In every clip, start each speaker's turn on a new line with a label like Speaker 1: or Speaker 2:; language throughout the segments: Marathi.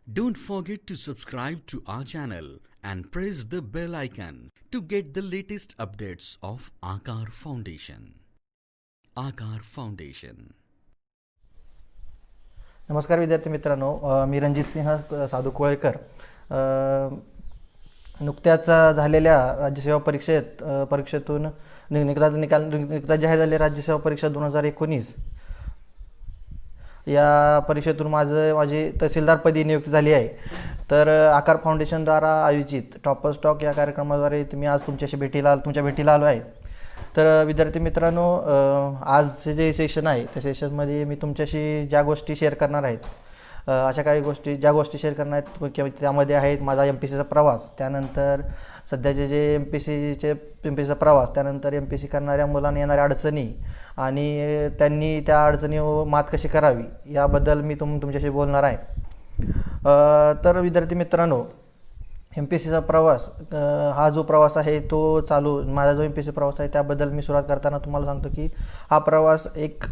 Speaker 1: Don't forget to subscribe to our channel and press the bell icon to get the latest updates of Aakar Foundation. Aakar Foundation.
Speaker 2: नमस्कार विद्यार्थी मित्रांनो, मी रणजित सिंह साधू कोळेकर. नुकत्याच झालेल्या राज्यसेवा परीक्षेतून नुकताच जाहीर झालेली राज्यसेवा परीक्षा 2019 या परीक्षेतून माझी तहसीलदारपदी नियुक्ती झाली आहे. तर आकार फाउंडेशनद्वारा आयोजित टॉपर स्टॉक या कार्यक्रमाद्वारे मी आज तुमच्या भेटीला आलो आहे. तर विद्यार्थी मित्रांनो, आजचे जे सेशन आहे त्या सेशनमध्ये मी तुमच्याशी ज्या गोष्टी शेअर करणार आहेत, अशा काही ज्या गोष्टी शेअर करणार आहेत किंवा त्यामध्ये आहेत माझा MPSCचा प्रवास, त्यानंतर सध्याचे जे MPSCचा प्रवास, त्यानंतर MPSC करणाऱ्या मुलांना येणाऱ्या अडचणी आणि त्यांनी त्या अडचणीवर मात कशी करावी याबद्दल मी तुमच्याशी बोलणार आहे. तर विद्यार्थी मित्रांनो, MPSCचा प्रवास हा जो प्रवास आहे तो माझा जो MPSC प्रवास आहे त्याबद्दल मी सुरुवात करताना तुम्हाला सांगतो की हा प्रवास एक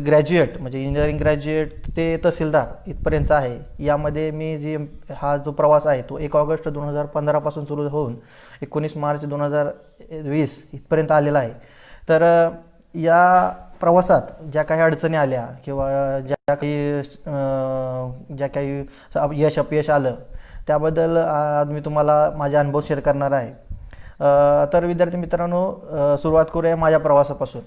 Speaker 2: ग्रॅज्युएट म्हणजे इंजिनिअरिंग ग्रॅज्युएट ते तहसीलदार इथपर्यंत आहे. यामध्ये मी हा जो प्रवास आहे तो 1 ऑगस्ट 2015 पासून सुरू होऊन 19 मार्च 2020 इथपर्यंत आलेला आहे. तर या प्रवासात ज्या काही अडचणी आल्या किंवा ज्या काही अपयश आलं त्याबद्दल आज मी तुम्हाला माझे अनुभव शेअर करणार आहे. तर विद्यार्थी मित्रांनो, सुरुवात करूया माझ्या प्रवासापासून.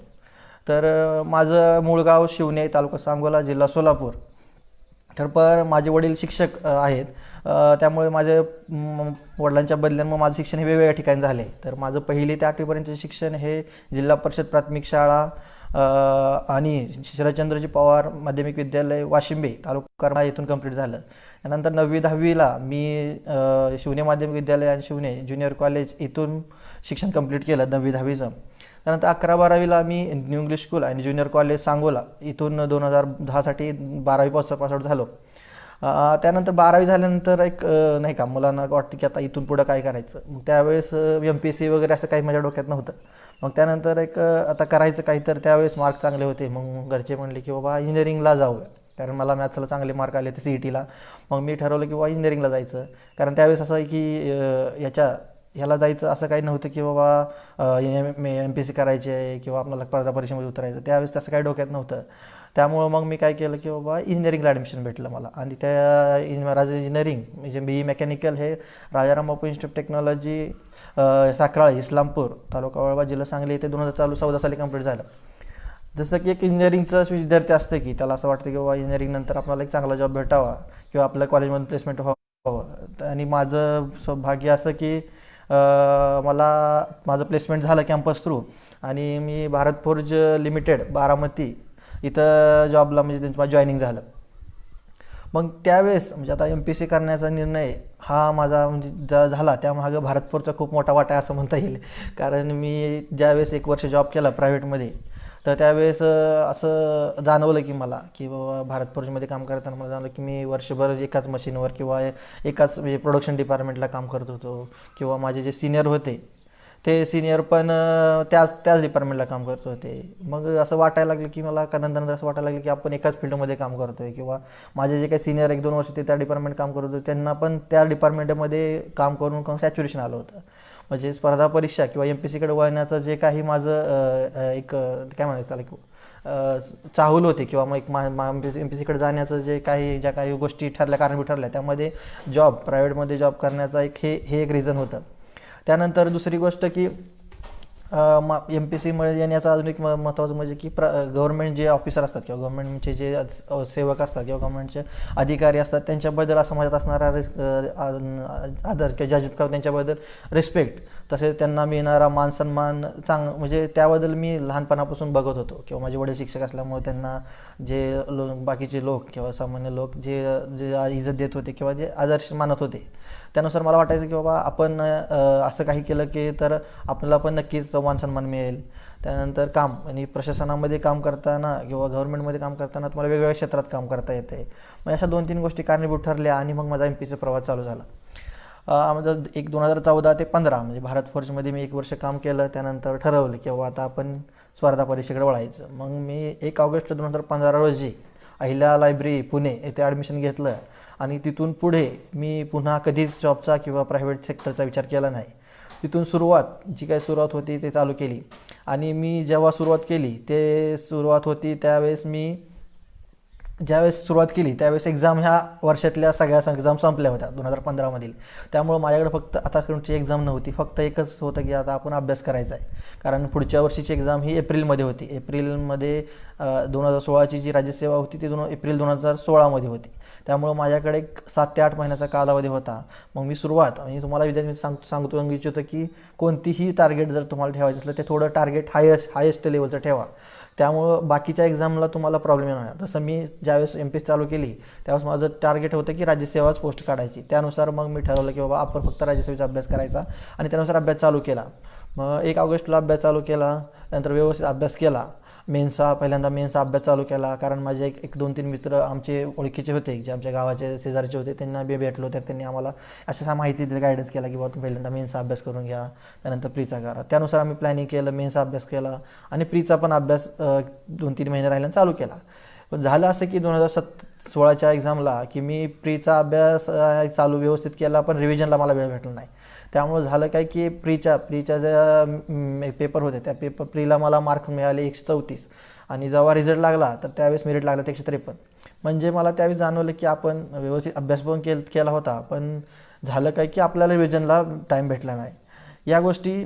Speaker 2: तर माझं मूळ गाव शिवणे, तालुका सांगोला, जिल्हा सोलापूर. तर माझे वडील शिक्षक आहेत, त्यामुळे माझ्या वडिलांच्या बदल्यानं माझं शिक्षण हे वेगवेगळ्या ठिकाणी झाले. तर माझं 1ली ते 8वीपर्यंतचे शिक्षण हे जिल्हा परिषद प्राथमिक शाळा आणि शरदचंद्रजी पवार माध्यमिक विद्यालय वाशिंबे तालुका करमाळा येथून कंप्लीट झालं. त्यानंतर 9वी-10वीला मी शिवणे माध्यमिक विद्यालय आणि शिवणे ज्युनियर कॉलेज इथून शिक्षण कंप्लीट केलं 9वी-10वीचं. त्यानंतर 11-12वीला मी न्यू इंग्लिश स्कूल आणि ज्युनियर कॉलेज सांगोला इथून 2010साठी 12वी पासआउट झालो. त्यानंतर 12वी झाल्यानंतर नाही का मुलांना वाटतं की आता इथून पुढं काय करायचं. मग त्यावेळेस MPSC वगैरे असं काही माझ्या डोक्यात नव्हतं. मग त्यानंतर आता करायचं काही, तर त्यावेळेस मार्क चांगले होते. मग घरचे म्हणले की बाबा इंजिनिअरिंगला जाऊया, कारण मला मॅथ्सला चांगले मार्क आले होते CETला. मग मी ठरवलं की बाबा इंजिनिअरिंगला जायचं, कारण त्यावेळेस असं आहे की ह्याला जायचं असं काही नव्हतं की बाबा MPSC करायची आहे किंवा आपल्याला स्पर्धा परीक्षेमध्ये उतरायचं. त्यावेळेस तसं काही डोक्यात नव्हतं. त्यामुळं मग मी काय केलं की बाबा इंजिनिअरिंगला ॲडमिशन भेटलं मला. आणि त्या राजा इंजिनिअरिंग म्हणजे BE मेकॅनिकल हे राजाराम बापू इन्स्टिट्यूट टेक्नॉलॉजी साखराळे, इस्लामपूर, तालुका वाळवा, जिल्हा सांगली येथे 2014 साली कंप्लीट झालं. जसं की एक इंजिनिअरिंगचा विद्यार्थी असतं की त्याला असं वाटतं की बाबा इंजिनिअरिंग नंतर आपल्याला एक चांगला जॉब भेटावा किंवा आपल्या कॉलेजमध्ये प्लेसमेंट व्हावं. आणि माझं सौभाग्य असं की माझं प्लेसमेंट झालं कॅम्पस थ्रू आणि मी भारत फोर्ज लिमिटेड बारामती इथं जॉबला म्हणजे त्यांचं जॉईनिंग झालं. मग त्यावेळेस म्हणजे आता MPSC करण्याचा निर्णय हा माझा म्हणजे झाला त्यामागं भारत फोर्जचा खूप मोठा वाटा आहे असं म्हणता येईल. कारण मी ज्यावेळेस 1 वर्ष जॉब केला प्रायव्हेटमध्ये, तर त्यावेळेस असं जाणवलं की मला की बाबा भारत फोर्जमध्ये काम करताना मला जाणवलं की मी वर्षभर एकाच मशीनवर किंवा एकाच म्हणजे प्रोडक्शन डिपार्टमेंटला काम करत होतो किंवा माझे जे सिनियर होते ते सिनियर पण त्याच डिपार्टमेंटला काम करत होते. मग असं वाटायला लागलं की मला नंतर असं वाटायला लागलं की आपण एकाच फील्डमध्ये काम करतो आहे किंवा माझे जे काही सिनियर 1-2 वर्ष ते त्या डिपार्टमेंट काम करत होते त्यांना पण त्या डिपार्टमेंटमध्ये काम करून सॅच्युरेशन आलं होतं. म्हणजे स्पर्धा परीक्षा किंवा MPSCकडे वळण्याचं जे काही माझं काय म्हणायचं त्याला चाहूल होते किंवा मग MPSCकडे जाण्याचं ज्या काही गोष्टी कारणीभूत ठरल्या त्यामध्ये प्रायव्हेटमध्ये जॉब करण्याचा हे एक रिझन होतं. त्यानंतर दुसरी गोष्ट की MPSCमध्ये येण्याचा अजून एक महत्त्वाचं म्हणजे की गव्हर्नमेंट जे ऑफिसर असतात किंवा गव्हर्नमेंटचे जे सेवक असतात किंवा गव्हर्नमेंटचे अधिकारी असतात त्यांच्याबद्दल समाजात असणारा आदर किंवा जज त्यांच्याबद्दल रिस्पेक्ट, तसेच त्यांना मिळणारा मान सन्मान म्हणजे त्याबद्दल मी लहानपणापासून बघत होतो किंवा माझे वडील शिक्षक असल्यामुळे त्यांना जे बाकीचे लोक किंवा सामान्य लोक जे इज्जत देत होते किंवा जे आदर्श मानत होते त्यानुसार मला वाटायचं की बाबा आपण असं काही केलं की तर आपल्याला पण नक्कीच मान सन्मान मिळेल. त्यानंतर काम आणि प्रशासनामध्ये काम करताना किंवा गव्हर्नमेंटमध्ये काम करताना तुम्हाला वेगवेगळ्या क्षेत्रात काम करता येते. मग अशा 2-3 गोष्टी कारणीभूत ठरल्या आणि मग माझा MPSCचा प्रवास चालू झाला. माझं 2014 ते 15 म्हणजे भारत फोर्जमध्ये मी 1 वर्ष काम केलं. त्यानंतर ठरवलं की बाबा आता आपण स्पर्धा परीक्षेकडे वळायचं. मग मी 1 ऑगस्ट 2015 रोजी अहिल्या लायब्ररी पुणे येथे ॲडमिशन घेतलं आणि तिथून पुढे मी पुन्हा कधीच जॉबचा किंवा प्रायव्हेट सेक्टरचा विचार केला नाही. तिथून जी काही सुरुवात होती ते चालू केली. आणि मी जेव्हा सुरुवात होती ज्यावेळेस सुरुवात केली त्यावेळेस एक्झाम ह्या वर्षातल्या सगळ्या एक्झाम संपल्या होत्या 2015मधील. त्यामुळं माझ्याकडे फक्त आता कोणची एक्झाम नव्हती, फक्त एकच होतं की आता आपण अभ्यास करायचा आहे. कारण पुढच्या वर्षीची एक्झाम ही एप्रिलमध्ये होती. एप्रिलमध्ये 2016ची जी राज्यसेवा होती ती एप्रिल 2016मध्ये होती. त्यामुळं माझ्याकडे एक 7 ते 8 महिन्याचा कालावधी होता. मग मी म्हणजे तुम्हाला विद्यार्थी सांगतो इच्छितो की कोणतीही टार्गेट जर तुम्हाला ठेवायचं असलं ते थोडं टार्गेट हायेस्ट लेवलचं ठेवा. त्यामुळं बाकीच्या एक्झामला तुम्हाला प्रॉब्लेम येणार नाही. तसं मी ज्यावेळेस MPSC चालू केली त्यावेळेस माझं टार्गेट होतं की राज्यसेवाच पोस्ट काढायची. त्यानुसार मग मी ठरवलं की बाबा आपण फक्त राज्यसेवेचा अभ्यास करायचा आणि त्यानुसार अभ्यास चालू केला. मग 1 ऑगस्टला अभ्यास चालू केला. नंतर व्यवस्थित अभ्यास केला. पहिल्यांदा मेन्सचा अभ्यास चालू केला. कारण माझे एक 2-3 मित्र आमचे ओळखीचे होते जे आमच्या गावाचे शेजारचे होते, त्यांना भेटलो तर त्यांनी आम्हाला अशा माहिती दिली, गायडन्स केला की बाबा तुम्ही पहिल्यांदा मेन्सचा अभ्यास करून घ्या, त्यानंतर प्रीचा करा. त्यानुसार आम्ही प्लॅनिंग केलं, मेन्सचा अभ्यास केला आणि प्रीचा पण अभ्यास 2-3 महिने राहिल्यानं चालू केला. पण झालं असं की 2016च्या एक्झामला की मी प्रीचा अभ्यास चालू व्यवस्थित केला, पण रिव्हिजनला मला वेळ भेटला नाही. त्यामुळं झालं काय की प्रीच्या ज्या पेपर होते त्या प्रीला मला मार्क मिळाले 134 आणि जेव्हा रिझल्ट लागला तर त्यावेळेस मेरिट लागलं 153. म्हणजे मला त्यावेळेस जाणवलं की आपण व्यवस्थित अभ्यास पण केला होता, पण झालं काय की आपल्याला रिव्हिजनला टाईम भेटला नाही. या गोष्टी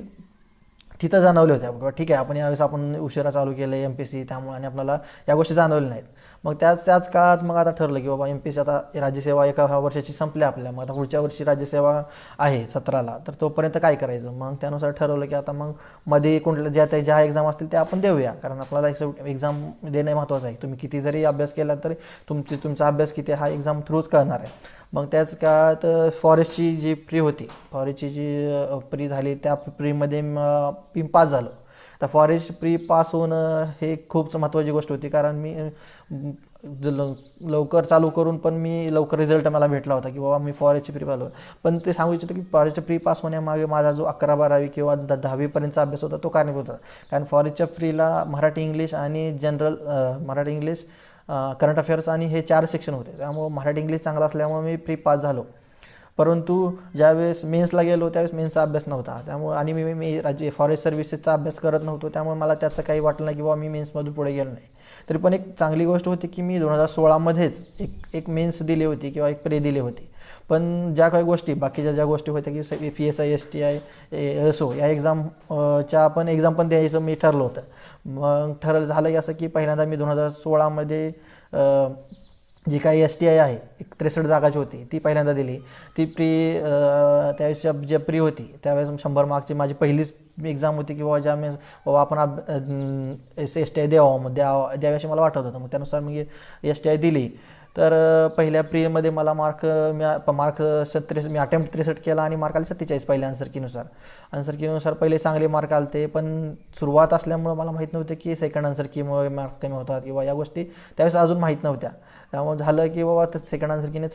Speaker 2: तिथं जाणवल्या होत्या. ठीक आहे, यावेळेस आपण उशिरा चालू केलं MPSC त्यामुळे आणि आपल्याला या गोष्टी जाणवल्या नाहीत. मग त्याच काळात मग आता ठरलं की बाबा MPSC आता राज्यसेवा 1 वर्षाची संपल्या आपल्या, मग आता पुढच्या वर्षी राज्यसेवा आहे 17ला, तर तोपर्यंत काय करायचं. मग त्यानुसार ठरवलं की आता मग मध्ये ज्या एक्झाम असतील त्या आपण देऊया, कारण आपल्याला एक्झाम देणं महत्त्वाचं आहे. तुम्ही किती जरी अभ्यास केला तरी तुमचा अभ्यास किती हा एक्झाम थ्रूच कळणार आहे. मग त्याच काळात फॉरेस्टची जी फॉरेस्टची जी प्री झाली त्या प्रीमध्ये मी पास झालो. तर फॉरेस्ट प्री पास होणं हे खूप महत्त्वाची गोष्ट होती, कारण मी लवकर चालू करून पण मी लवकर रिझल्ट मला भेटला होता की बाबा मी फॉरेस्टची प्री पास. पण ते सांगू इच्छितो की फॉरेस्टची प्री पास होण्यामागे माझा जो 11, 12वी किंवा 10वीपर्यंतचा अभ्यास होता तो कारणीभूत होता. कारण फॉरेस्टच्या प्रीला मराठी इंग्लिश आणि मराठी इंग्लिश करंट अफेअर्स आणि हे 4 सेक्शन होते. त्यामुळे मराठी इंग्लिश चांगला असल्यामुळे मी प्री पास झालो. परंतु ज्यावेळेस मेन्सला गेलो त्यावेळेस मेन्सचा अभ्यास नव्हता. त्यामुळे आणि मी फॉरेस्ट सर्व्हिसेसचा अभ्यास करत नव्हतो, त्यामुळे मला त्याचं काही वाटलं नाही की बाबा मी मेन्समधून पुढे गेलो नाही. तरी पण एक चांगली गोष्ट होती की मी 2016मध्येच एक मेन्स दिली होती किंवा एक प्री दिली होती. पण बाकीच्या ज्या गोष्टी होत्या की PSI STI LSO या एक्झामच्या एक्झाम पण द्यायचं मी ठरलं होतं. मग झालं असं की पहिल्यांदा मी 2016मध्ये जी काही STI आहे 63 जागाची होती ती पहिल्यांदा दिली. ती त्यावेळेस जी प्री होती त्यावेळेस 100 मार्कची माझी पहिलीच एक्झाम होती की बाबा आपण STI द्याव्याशी मला वाटत होतं. मग त्यानुसार मी STI दिली. तर पहिल्या प्रीमध्ये मला मार्क 37 मी अटेम्प्ट 63 केला आणि मार्क आले 47 पहिल्या आन्सर पहिले चांगले मार्क आले. पण सुरुवात असल्यामुळं मला माहीत नव्हतं की सेकंड आन्सर कीमुळे मार्क कमी होतात किंवा या गोष्टी त्यावेळेस अजून माहीत नव्हत्या. त्यामुळे झालं की बाबा सेकंड आन्सर कीने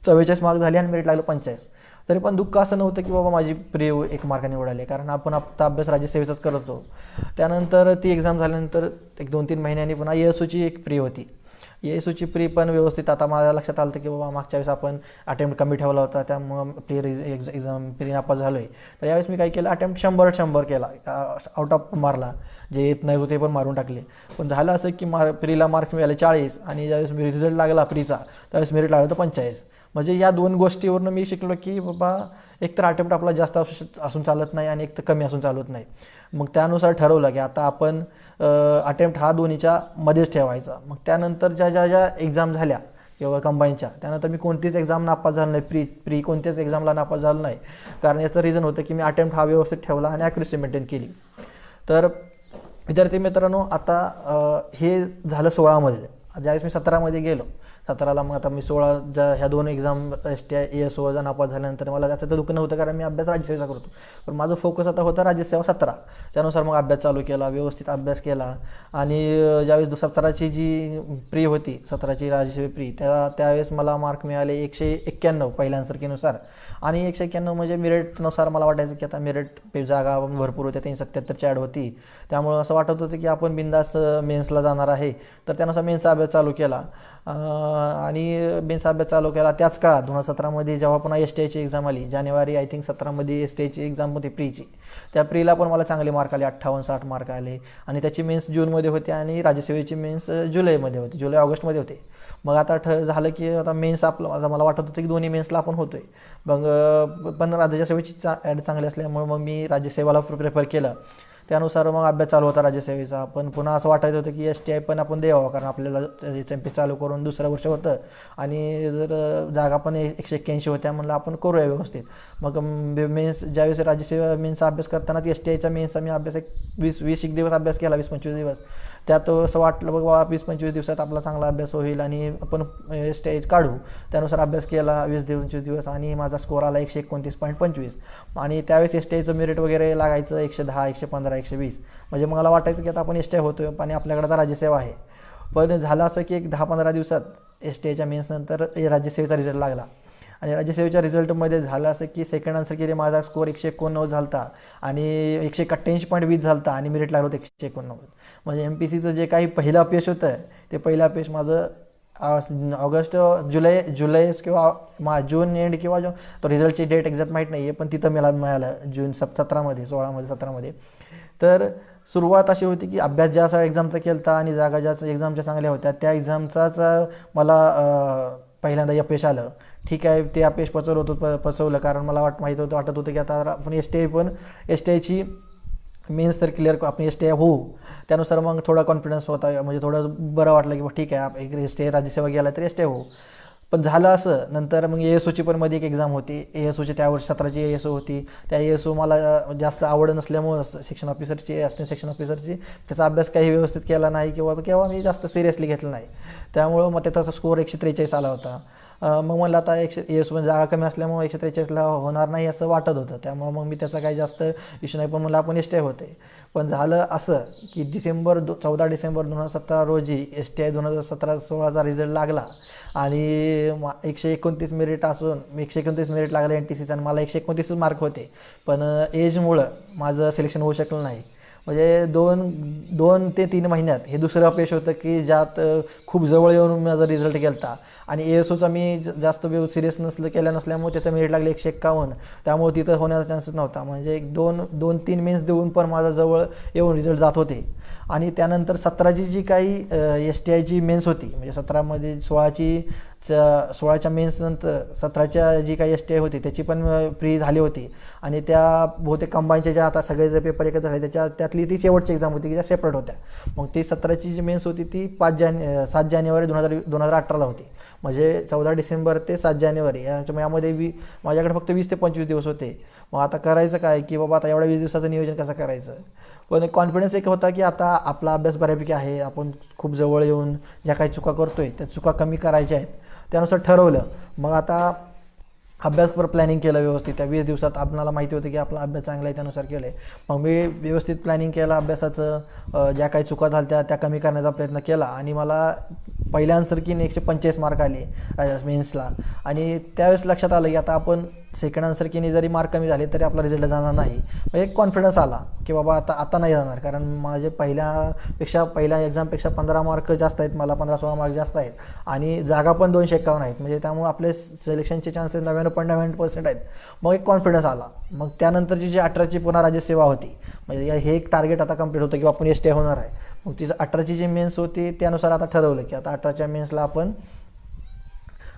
Speaker 2: 44 मार्क झाले आणि मेरिट लागलं 45. तरी पण दुःख असं नव्हतं की बाबा माझी प्री 1 मार्काने उडाली, कारण आपण आता अभ्यास राज्यसेवेचाच करत होतो. त्यानंतर ती एक्झाम झाल्यानंतर 1-2-3 महिन्यांनी पुन्हा ESOची एक प्री होती. ESOची प्री पण व्यवस्थित आता माझ्या लक्षात आलं की बाबा मागच्या वेळेस आपण अटेम्प्ट कमी ठेवला होता, त्यामुळं एक्झाम प्री नापास झालो आहे. तर यावेळेस मी काय केलं, अटेम्प्ट 100 केला, आउट ऑफ मारला, जे येत नाही होते पण मारून टाकले. पण झालं असं की प्रीला मार्क मिळाले 40 आणि ज्यावेळेस मी रिझल्ट लागला प्रीचा त्यावेळेस मेरिट लागलं तर 45. म्हणजे या 2 गोष्टीवरून मी शिकलो की बाबा एक तर अटेम्प्ट आपला जास्त असून चालत नाही आणि एक तर कमी असून चालत नाही. मग त्यानुसार ठरवलं की आता आपण अटेम्प्ट हा दोन्हीच्या मध्येच ठेवायचा. मग त्यानंतर ज्या एक्झाम झाल्या किंवा कंबाईनच्या त्यानंतर मी कोणतीच एक्झाम नापास झालो नाही, प्री कोणत्याच एक्झामला नापास झालो नाही. कारण याचं रिझन होतं की मी अटेम्प्ट हा व्यवस्थित ठेवला आणि ॲक्युरेसी मेंटेन केली. तर विद्यार्थी मित्रांनो, आता हे झालं 16मध्ये. ज्यावेळेस मी 17मध्ये गेलो 17ला मग आता मी 16 ह्या 2 एक्झाम STI ASO नापास झाल्यानंतर मला त्याचं दुःख नव्हतं, कारण मी अभ्यास राज्यसेवेचा करतो. पण माझं फोकस आता होता राज्यसेवा 17. त्यानुसार मग अभ्यास चालू केला, व्यवस्थित अभ्यास केला. आणि ज्यावेळेस 17ची जी प्री होती, 17ची राज्यसेवा प्री, त्यावेळेस मला मार्क मिळाले 191 पहिल्या आन्सरकीनुसार. आणि 191 म्हणजे मेरिटनुसार मला वाटायचं की आता मेरिट जागा भरपूर होत्या, 377ची ॲड होती. त्यामुळं असं वाटत होतं की आपण बिंदास मेन्सला जाणार आहे. तर त्यानुसार मेन्सचा अभ्यास चालू केला. आणि मेन्सचा अभ्यास चालू केला त्याच काळात 2017मध्ये जेव्हा पुन्हा STIची एक्झाम आली, जानेवारी आय थिंक 17मध्ये STIची एक्झाम होती प्रीची. त्या प्रीला पण मला चांगले मार्क आले, 58-60 मार्क आले. आणि त्याची मेन्स जूनमध्ये होती आणि राज्यसेवेची मेन्स जुलैमध्ये होती, जुलै-ऑगस्टमध्ये होते. मग आता झालं की आता मेन्स आपलं, आता मला वाटत होतं की दोन्ही मेन्सला आपण होतोय. मग पण राज्यसेवेची ॲड चांगली असल्यामुळे मग मी राज्यसेवेला प्रिफर केलं. त्यानुसार मग अभ्यास चालू होता राज्यसेवेचा. पण पुन्हा असं वाटायचं होतं की STI पण आपण द्यावं, कारण आपल्याला SMP चालू करून दुसरं वर्ष होतं आणि जर जागा पण 181 होत्या, म्हणलं आपण करूया व्यवस्थित. मग मेन्स ज्यावेळेस राज्यसेवा मेन्सचा अभ्यास करताना STIचा मेन्सचा मी अभ्यास 20 दिवस अभ्यास केला, 20-25 दिवस. त्यात असं वाटलं बघ बाबा 20-25 दिवसात आपला चांगला अभ्यास होईल आणि आपण STI काढू. त्यानुसार अभ्यास केला 20-25 दिवस आणि माझा स्कोर आला 129.25. आणि त्यावेळेस STIचं मेरिट वगैरे लागायचं 110, 115, 120. म्हणजे मला वाटायचं की आता आपण STI होतोय आणि आपल्याकडे आता राज्यसेवा आहे. पण झालं असं की एक 10-15 दिवसात STIच्या मेन्सनंतर राज्यसेवेचा रिझल्ट लागला. आणि राज्यसेवेच्या रिझल्टमध्ये झालं असं की सेकंड आन्सर की माझा स्कोर 189 झाला होता आणि 188.20 झाला होता आणि मेरिट लागलं होतं 189. म्हणजे MPCचं जे काही पहिलं अपयश होतं, ते पहिलं अपयश माझं जुलै किंवा जून एंड किंवा तो रिझल्टची डेट एक्झॅक्ट माहीत नाही आहे, पण तिथं मला मिळालं जून 17मध्ये. तर सुरुवात अशी होती की अभ्यास ज्या एक्झामचा केला होता आणि जागा ज्या एक्झामच्या चांगल्या होत्या, त्या एक्झामचाच मला पहिल्यांदा अपयश आलं. ठीक आहे, ते अपयश पचवलं कारण मला वाटत होतं की आता आपण STIची मेन्स तर क्लिअर आपण STI होऊ. त्यानुसार मग थोडा कॉन्फिडन्स होता, म्हणजे थोडं बरं वाटलं की ठीक आहे, एक STI राज्यसेवा गेला तर STI होऊ. पण झालं असं नंतर मग ASOची पण मध्ये एक एक्झाम होती. ASOची त्यावर्षी 17ची ASO होती. त्या ASO मला जास्त आवड नसल्यामुळं सेक्शन ऑफिसरची, असिस्टंट सेक्शन ऑफिसरची, त्याचा अभ्यास काही व्यवस्थित केला नाही किंवा मी जास्त सिरियसली घेतलं नाही. त्यामुळं मग त्याचा स्कोर 143 आला होता. मग मला आता ASO जागा कमी असल्यामुळे 143ला होणार नाही असं वाटत होतं. त्यामुळे मग मी त्याचा काही जास्त इश्यू नाही, पण मला आपण STI होते. पण झालं असं की 14 डिसेंबर 2017 रोजी STI 2017-16चा रिझल्ट लागला आणि 129 मेरिट असून 129 मेरिट लागलं NTCचं आणि मला 129 मार्क होते. पण एजमुळं माझं सिलेक्शन होऊ शकलं नाही. म्हणजे 2 ते 3 महिन्यात हे दुसरं अपयश होतं की ज्यात खूप जवळ येऊन माझा रिझल्ट गेला होता. आणि ASOचा मी जास्त सिरियस केल्या नसल्यामुळे त्याचं मेरिट लागले 151. त्यामुळे तिथं होण्याचा चान्सेस नव्हता. म्हणजे 2-3 मेन्स देऊन पण माझा जवळ येऊन रिझल्ट जात होते. आणि त्यानंतर 17ची जी काही STIची मेन्स होती, म्हणजे 17मध्ये 16च्या मेन्स नंतर 17च्या जी काही STI होती त्याची पण प्री झाली होती. आणि त्या बहुतेक कंबाईनच्या ज्या आता सगळे जे पेपर एकत्र झाले त्यातली ती शेवटची एक्झाम होती की ज्या सेपरेट होत्या. मग ती 17ची जी मेन्स होती ती 7 जानेवारी 2018ला होती. म्हणजे 14 डिसेंबर ते 7 जानेवारी यामध्ये माझ्याकडे फक्त 20 ते 25 दिवस होते. मग आता करायचं काय की बाबा आता एवढ्या 20 दिवसाचं नियोजन कसं करायचं. पण कॉन्फिडन्स एक होता की आता आपला अभ्यास बऱ्यापैकी आहे, आपण खूप जवळ येऊन ज्या काही चुका करतोय त्या चुका कमी करायच्या आहेत. त्यानुसार ठरवलं. मग आता अभ्यास पर प्लॅनिंग केलं व्यवस्थित. त्या 20 दिवसात आपल्याला माहिती होतं की आपला अभ्यास चांगला आहे, त्यानुसार केलं आहे. मग मी व्यवस्थित प्लॅनिंग केलं अभ्यासाचं. ज्या काही चुका झाल्या त्या कमी करण्याचा प्रयत्न केला आणि मला पहिल्या आन्सरकीने 145 मार्क आले मेन्सला. आणि त्यावेळेस लक्षात आलं की आता आपण सेकंड आन्सरकीने जरी मार्क कमी झाले तरी आपला रिझल्ट जाणार नाही. म्हणजे एक कॉन्फिडन्स आला की बाबा आता नाही जाणार, कारण माझे पहिल्या एक्झामपेक्षा 15 मार्क जास्त आहेत, मला 15-16 मार्क जास्त आहेत आणि जागा पण 251 आहेत. म्हणजे त्यामुळे आपले सिलेक्शनचे चान्सेस 99.99% आहेत. मग एक कॉन्फिडन्स आला. मग त्यानंतरची जी 18ची पुन्हा राज्यसेवा होती, म्हणजे हे एक टार्गेट आता कंप्लीट होतं की आपण STI होणार आहे. मग तिचं 18ची जी मेन्स होती त्यानुसार आता ठरवलं की आता 18च्या मेन्सला आपण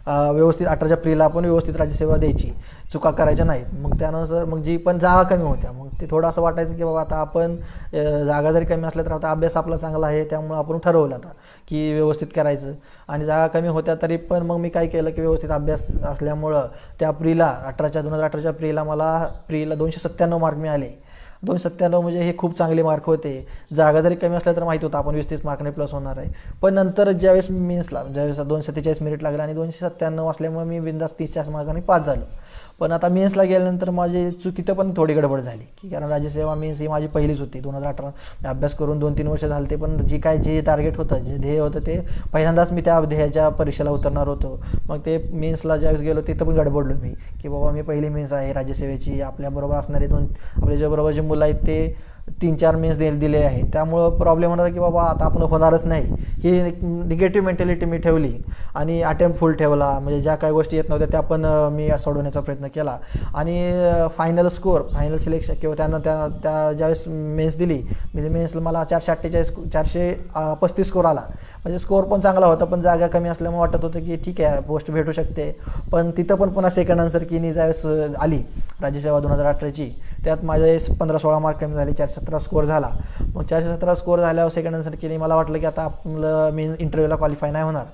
Speaker 2: व्यवस्थित 18च्या प्रीला आपण व्यवस्थित राज्यसेवा द्यायची, चुका करायच्या नाहीत. मग त्यानुसार मग जी पण जागा कमी होत्या, मग ते थोडं असं वाटायचं की बाबा आता आपण जागा जरी कमी असल्या तर आता अभ्यास आपला चांगला आहे, त्यामुळे आपण ठरवलं आता की व्यवस्थित करायचं. आणि जागा कमी होत्या तरी पण मग मी काय केलं की व्यवस्थित अभ्यास असल्यामुळं त्या प्रीला 2018च्या प्रीला मला 297 मार्क मिळाले. 297 म्हणजे हे खूप चांगले मार्क होते. जागा जरी कमी असल्या तर माहिती होतं आपण 20-30 मार्काने प्लस होणार आहे. पण नंतर ज्यावेळेस मेन्सला ज्यावेळेस 247 मेरिट लागलं आणि 297 असल्यामुळे मी बिनधास्त 30-40 मार्कांनी पास झालो. पण आता मेन्सला गेल्यानंतर माझी तिथं पण थोडी गडबड झाली, की कारण राज्यसेवा मेन्स ही माझी पहिलीच होती 2018. अभ्यास करून 2-3 वर्ष झाले ते, पण जे टार्गेट होतं, जे ध्येय होतं ते पहिल्यांदाच मी त्या ध्येयाच्या परीक्षेला उतरणार होतो. मग ते मेन्सला ज्यावेळेस गेलो तिथं पण गडबडलो मी, की बाबा मी पहिली मेन्स आहे राज्यसेवेची, आपल्याबरोबर असणारे आपल्या ज्याबरोबर जे मुलं आहेत ते 3-4 मेन्स दिले आहे. त्यामुळं प्रॉब्लेम होणार की बाबा आता आपण होणारच नाही, ही निगेटिव्ह मेंटॅलिटी मी ठेवली आणि अटेम्प्ट फुल ठेवला. म्हणजे ज्या काही गोष्टी येत नव्हत्या त्या पण मी सोडवण्याचा प्रयत्न केला. आणि फायनल सिलेक्शन किंवा त्या ज्यावेळेस मेन्स दिली, म्हणजे मेन्सला मला 435 स्कोर आला. म्हणजे स्कोअर पण चांगला होता, पण जागा कमी असल्यामुळे वाटत होतं की ठीक आहे पोस्ट भेटू शकते. पण तिथं पण पुन्हा सेकंड आन्सर की ज्यावेळेस आली राज्यसेवा 2018ची, त्यात माझे 15-16 मार्क कमी झाले, 417 स्कोअर झाला. मग 417 स्कोअर झाल्यावर सेकंड आन्सर केली. मला वाटलं की आता आपलं मेन इंटरव्ह्यूला क्वालिफाय नाही होणार.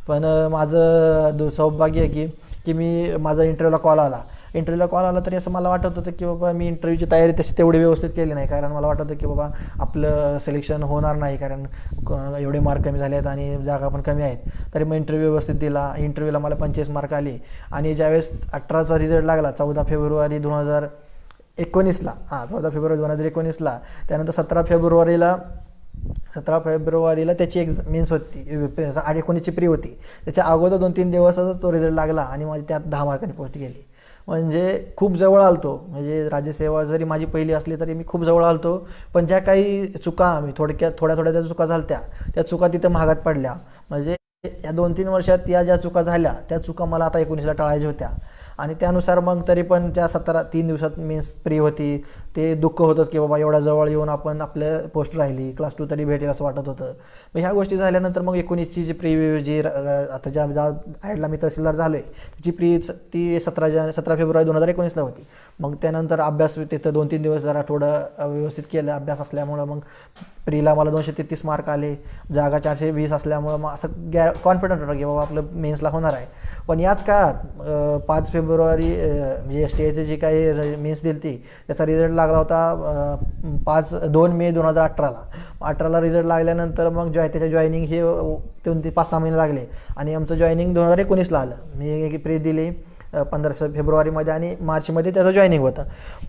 Speaker 2: पण माझं सौभाग्य आहे की माझा इंटरव्ह्यूला कॉल आला तरी असं मला वाटत होतं की बाबा मी इंटरव्ह्यूची तयारी तेवढी व्यवस्थित केली नाही. कारण मला वाटत होतं की बाबा आपलं सिलेक्शन होणार नाही, कारण एवढे मार्क कमी झाले आहेत आणि जागा पण कमी आहेत. तरी मग इंटरव्ह्यू व्यवस्थित दिला. इंटरव्ह्यूला मला 25 मार्क आले. आणि ज्यावेळेस 18चा रिझल्ट लागला 14 फेब्रुवारी 2019ला, 14 फेब्रुवारी 2019ला, त्यानंतर 17 फेब्रुवारीला त्याची मेन्स होती, 19ची प्री होती. त्याच्या अगोदर 2-3 दिवसातच तो रिझल्ट लागला आणि माझी त्यात 10 मार्कांनी पोस्ट गेली. म्हणजे खूप जवळ आलतो. म्हणजे राज्यसेवा जरी माझी पहिली असली तरी मी खूप जवळ आलतो. पण ज्या काही चुका मी थोड्या ज्या चुका झाल्या त्या चुका तिथं महागात पडल्या. म्हणजे या 2-3 वर्षात या चुका झाल्या त्या चुका मला आता 19ला टाळायच्या होत्या. आणि त्यानुसार मग तरी पण त्या 3 दिवसात मेन्स प्री होती. ते दुःख होतंच की बाबा एवढा जवळ येऊन आपण आपल्या पोस्ट राहिली, क्लास 2 तरी भेटेल असं वाटत होतं. मग ह्या गोष्टी झाल्यानंतर मग 19ची जी प्री जी आता ज्या ॲडला मी तहसीलदार झालो आहे त्याची प्री ती 17 फेब्रुवारी 2019ला होती. मग त्यानंतर अभ्यास तिथं 2-3 दिवस जरा थोडं व्यवस्थित केलं अभ्यास असल्यामुळं. मग प्रीला मला 233 मार्क आले. जागा 420 असल्यामुळं मग असं कॉन्फिडंट होतं की बाबा आपलं मेन्सला होणार आहे. पण याच काळात 5 फेब्रुवारी म्हणजे STIची जी काही मेन्स दिली ती त्याचा रिझल्ट लागला होता 2 मे 2018ला रिझल्ट लागल्यानंतर मग त्याच्या जॉईनिंग हे 5-6 महिने लागले आणि आमचं जॉईनिंग 2019ला आलं. मी प्री दिली 15 फेब्रुवारीमध्ये आणि मार्चमध्ये त्याचं जॉईनिंग होतं.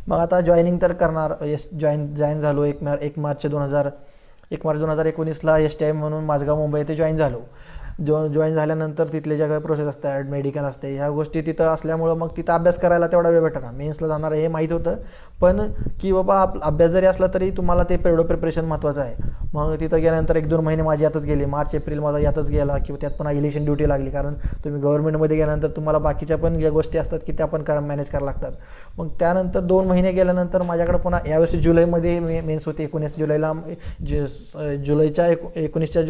Speaker 2: मग आता जॉईनिंग तर करणार, जॉईन झालो 1 मार्च 2019ला STI म्हणून माझगाव मुंबई येथे जॉईन झालो. जॉईन झाल्यानंतर तिथले ज्या काही प्रोसेस असतात, मेडिकल असते, ह्या गोष्टी तिथं असल्यामुळं मग तिथं अभ्यास करायला तेवढा वेळ भेटणार. मेन्सला जाणार हे माहीत होतं, पण की बाबा अभ्यास जरी असला तरी तुम्हाला ते एवढं प्रिपरेशन महत्त्वाचं आहे. मग तिथं गेल्यानंतर 1-2 महिने माझे यातच गेले. मार्च-एप्रिल माझा यातच गेला किंवा त्यात पण इलेक्शन ड्युटी लागली. कारण तुम्ही गव्हर्नमेंटमध्ये गेल्यानंतर तुम्हाला बाकीच्या पण ज्या गोष्टी असतात की त्या पण मॅनेज करायला लागतात. मग त्यानंतर 2 महिने गेल्यानंतर माझ्याकडे पुन्हा यावर्षी जुलैमध्ये मेन्स होती. 19 जुलैला 2019च्या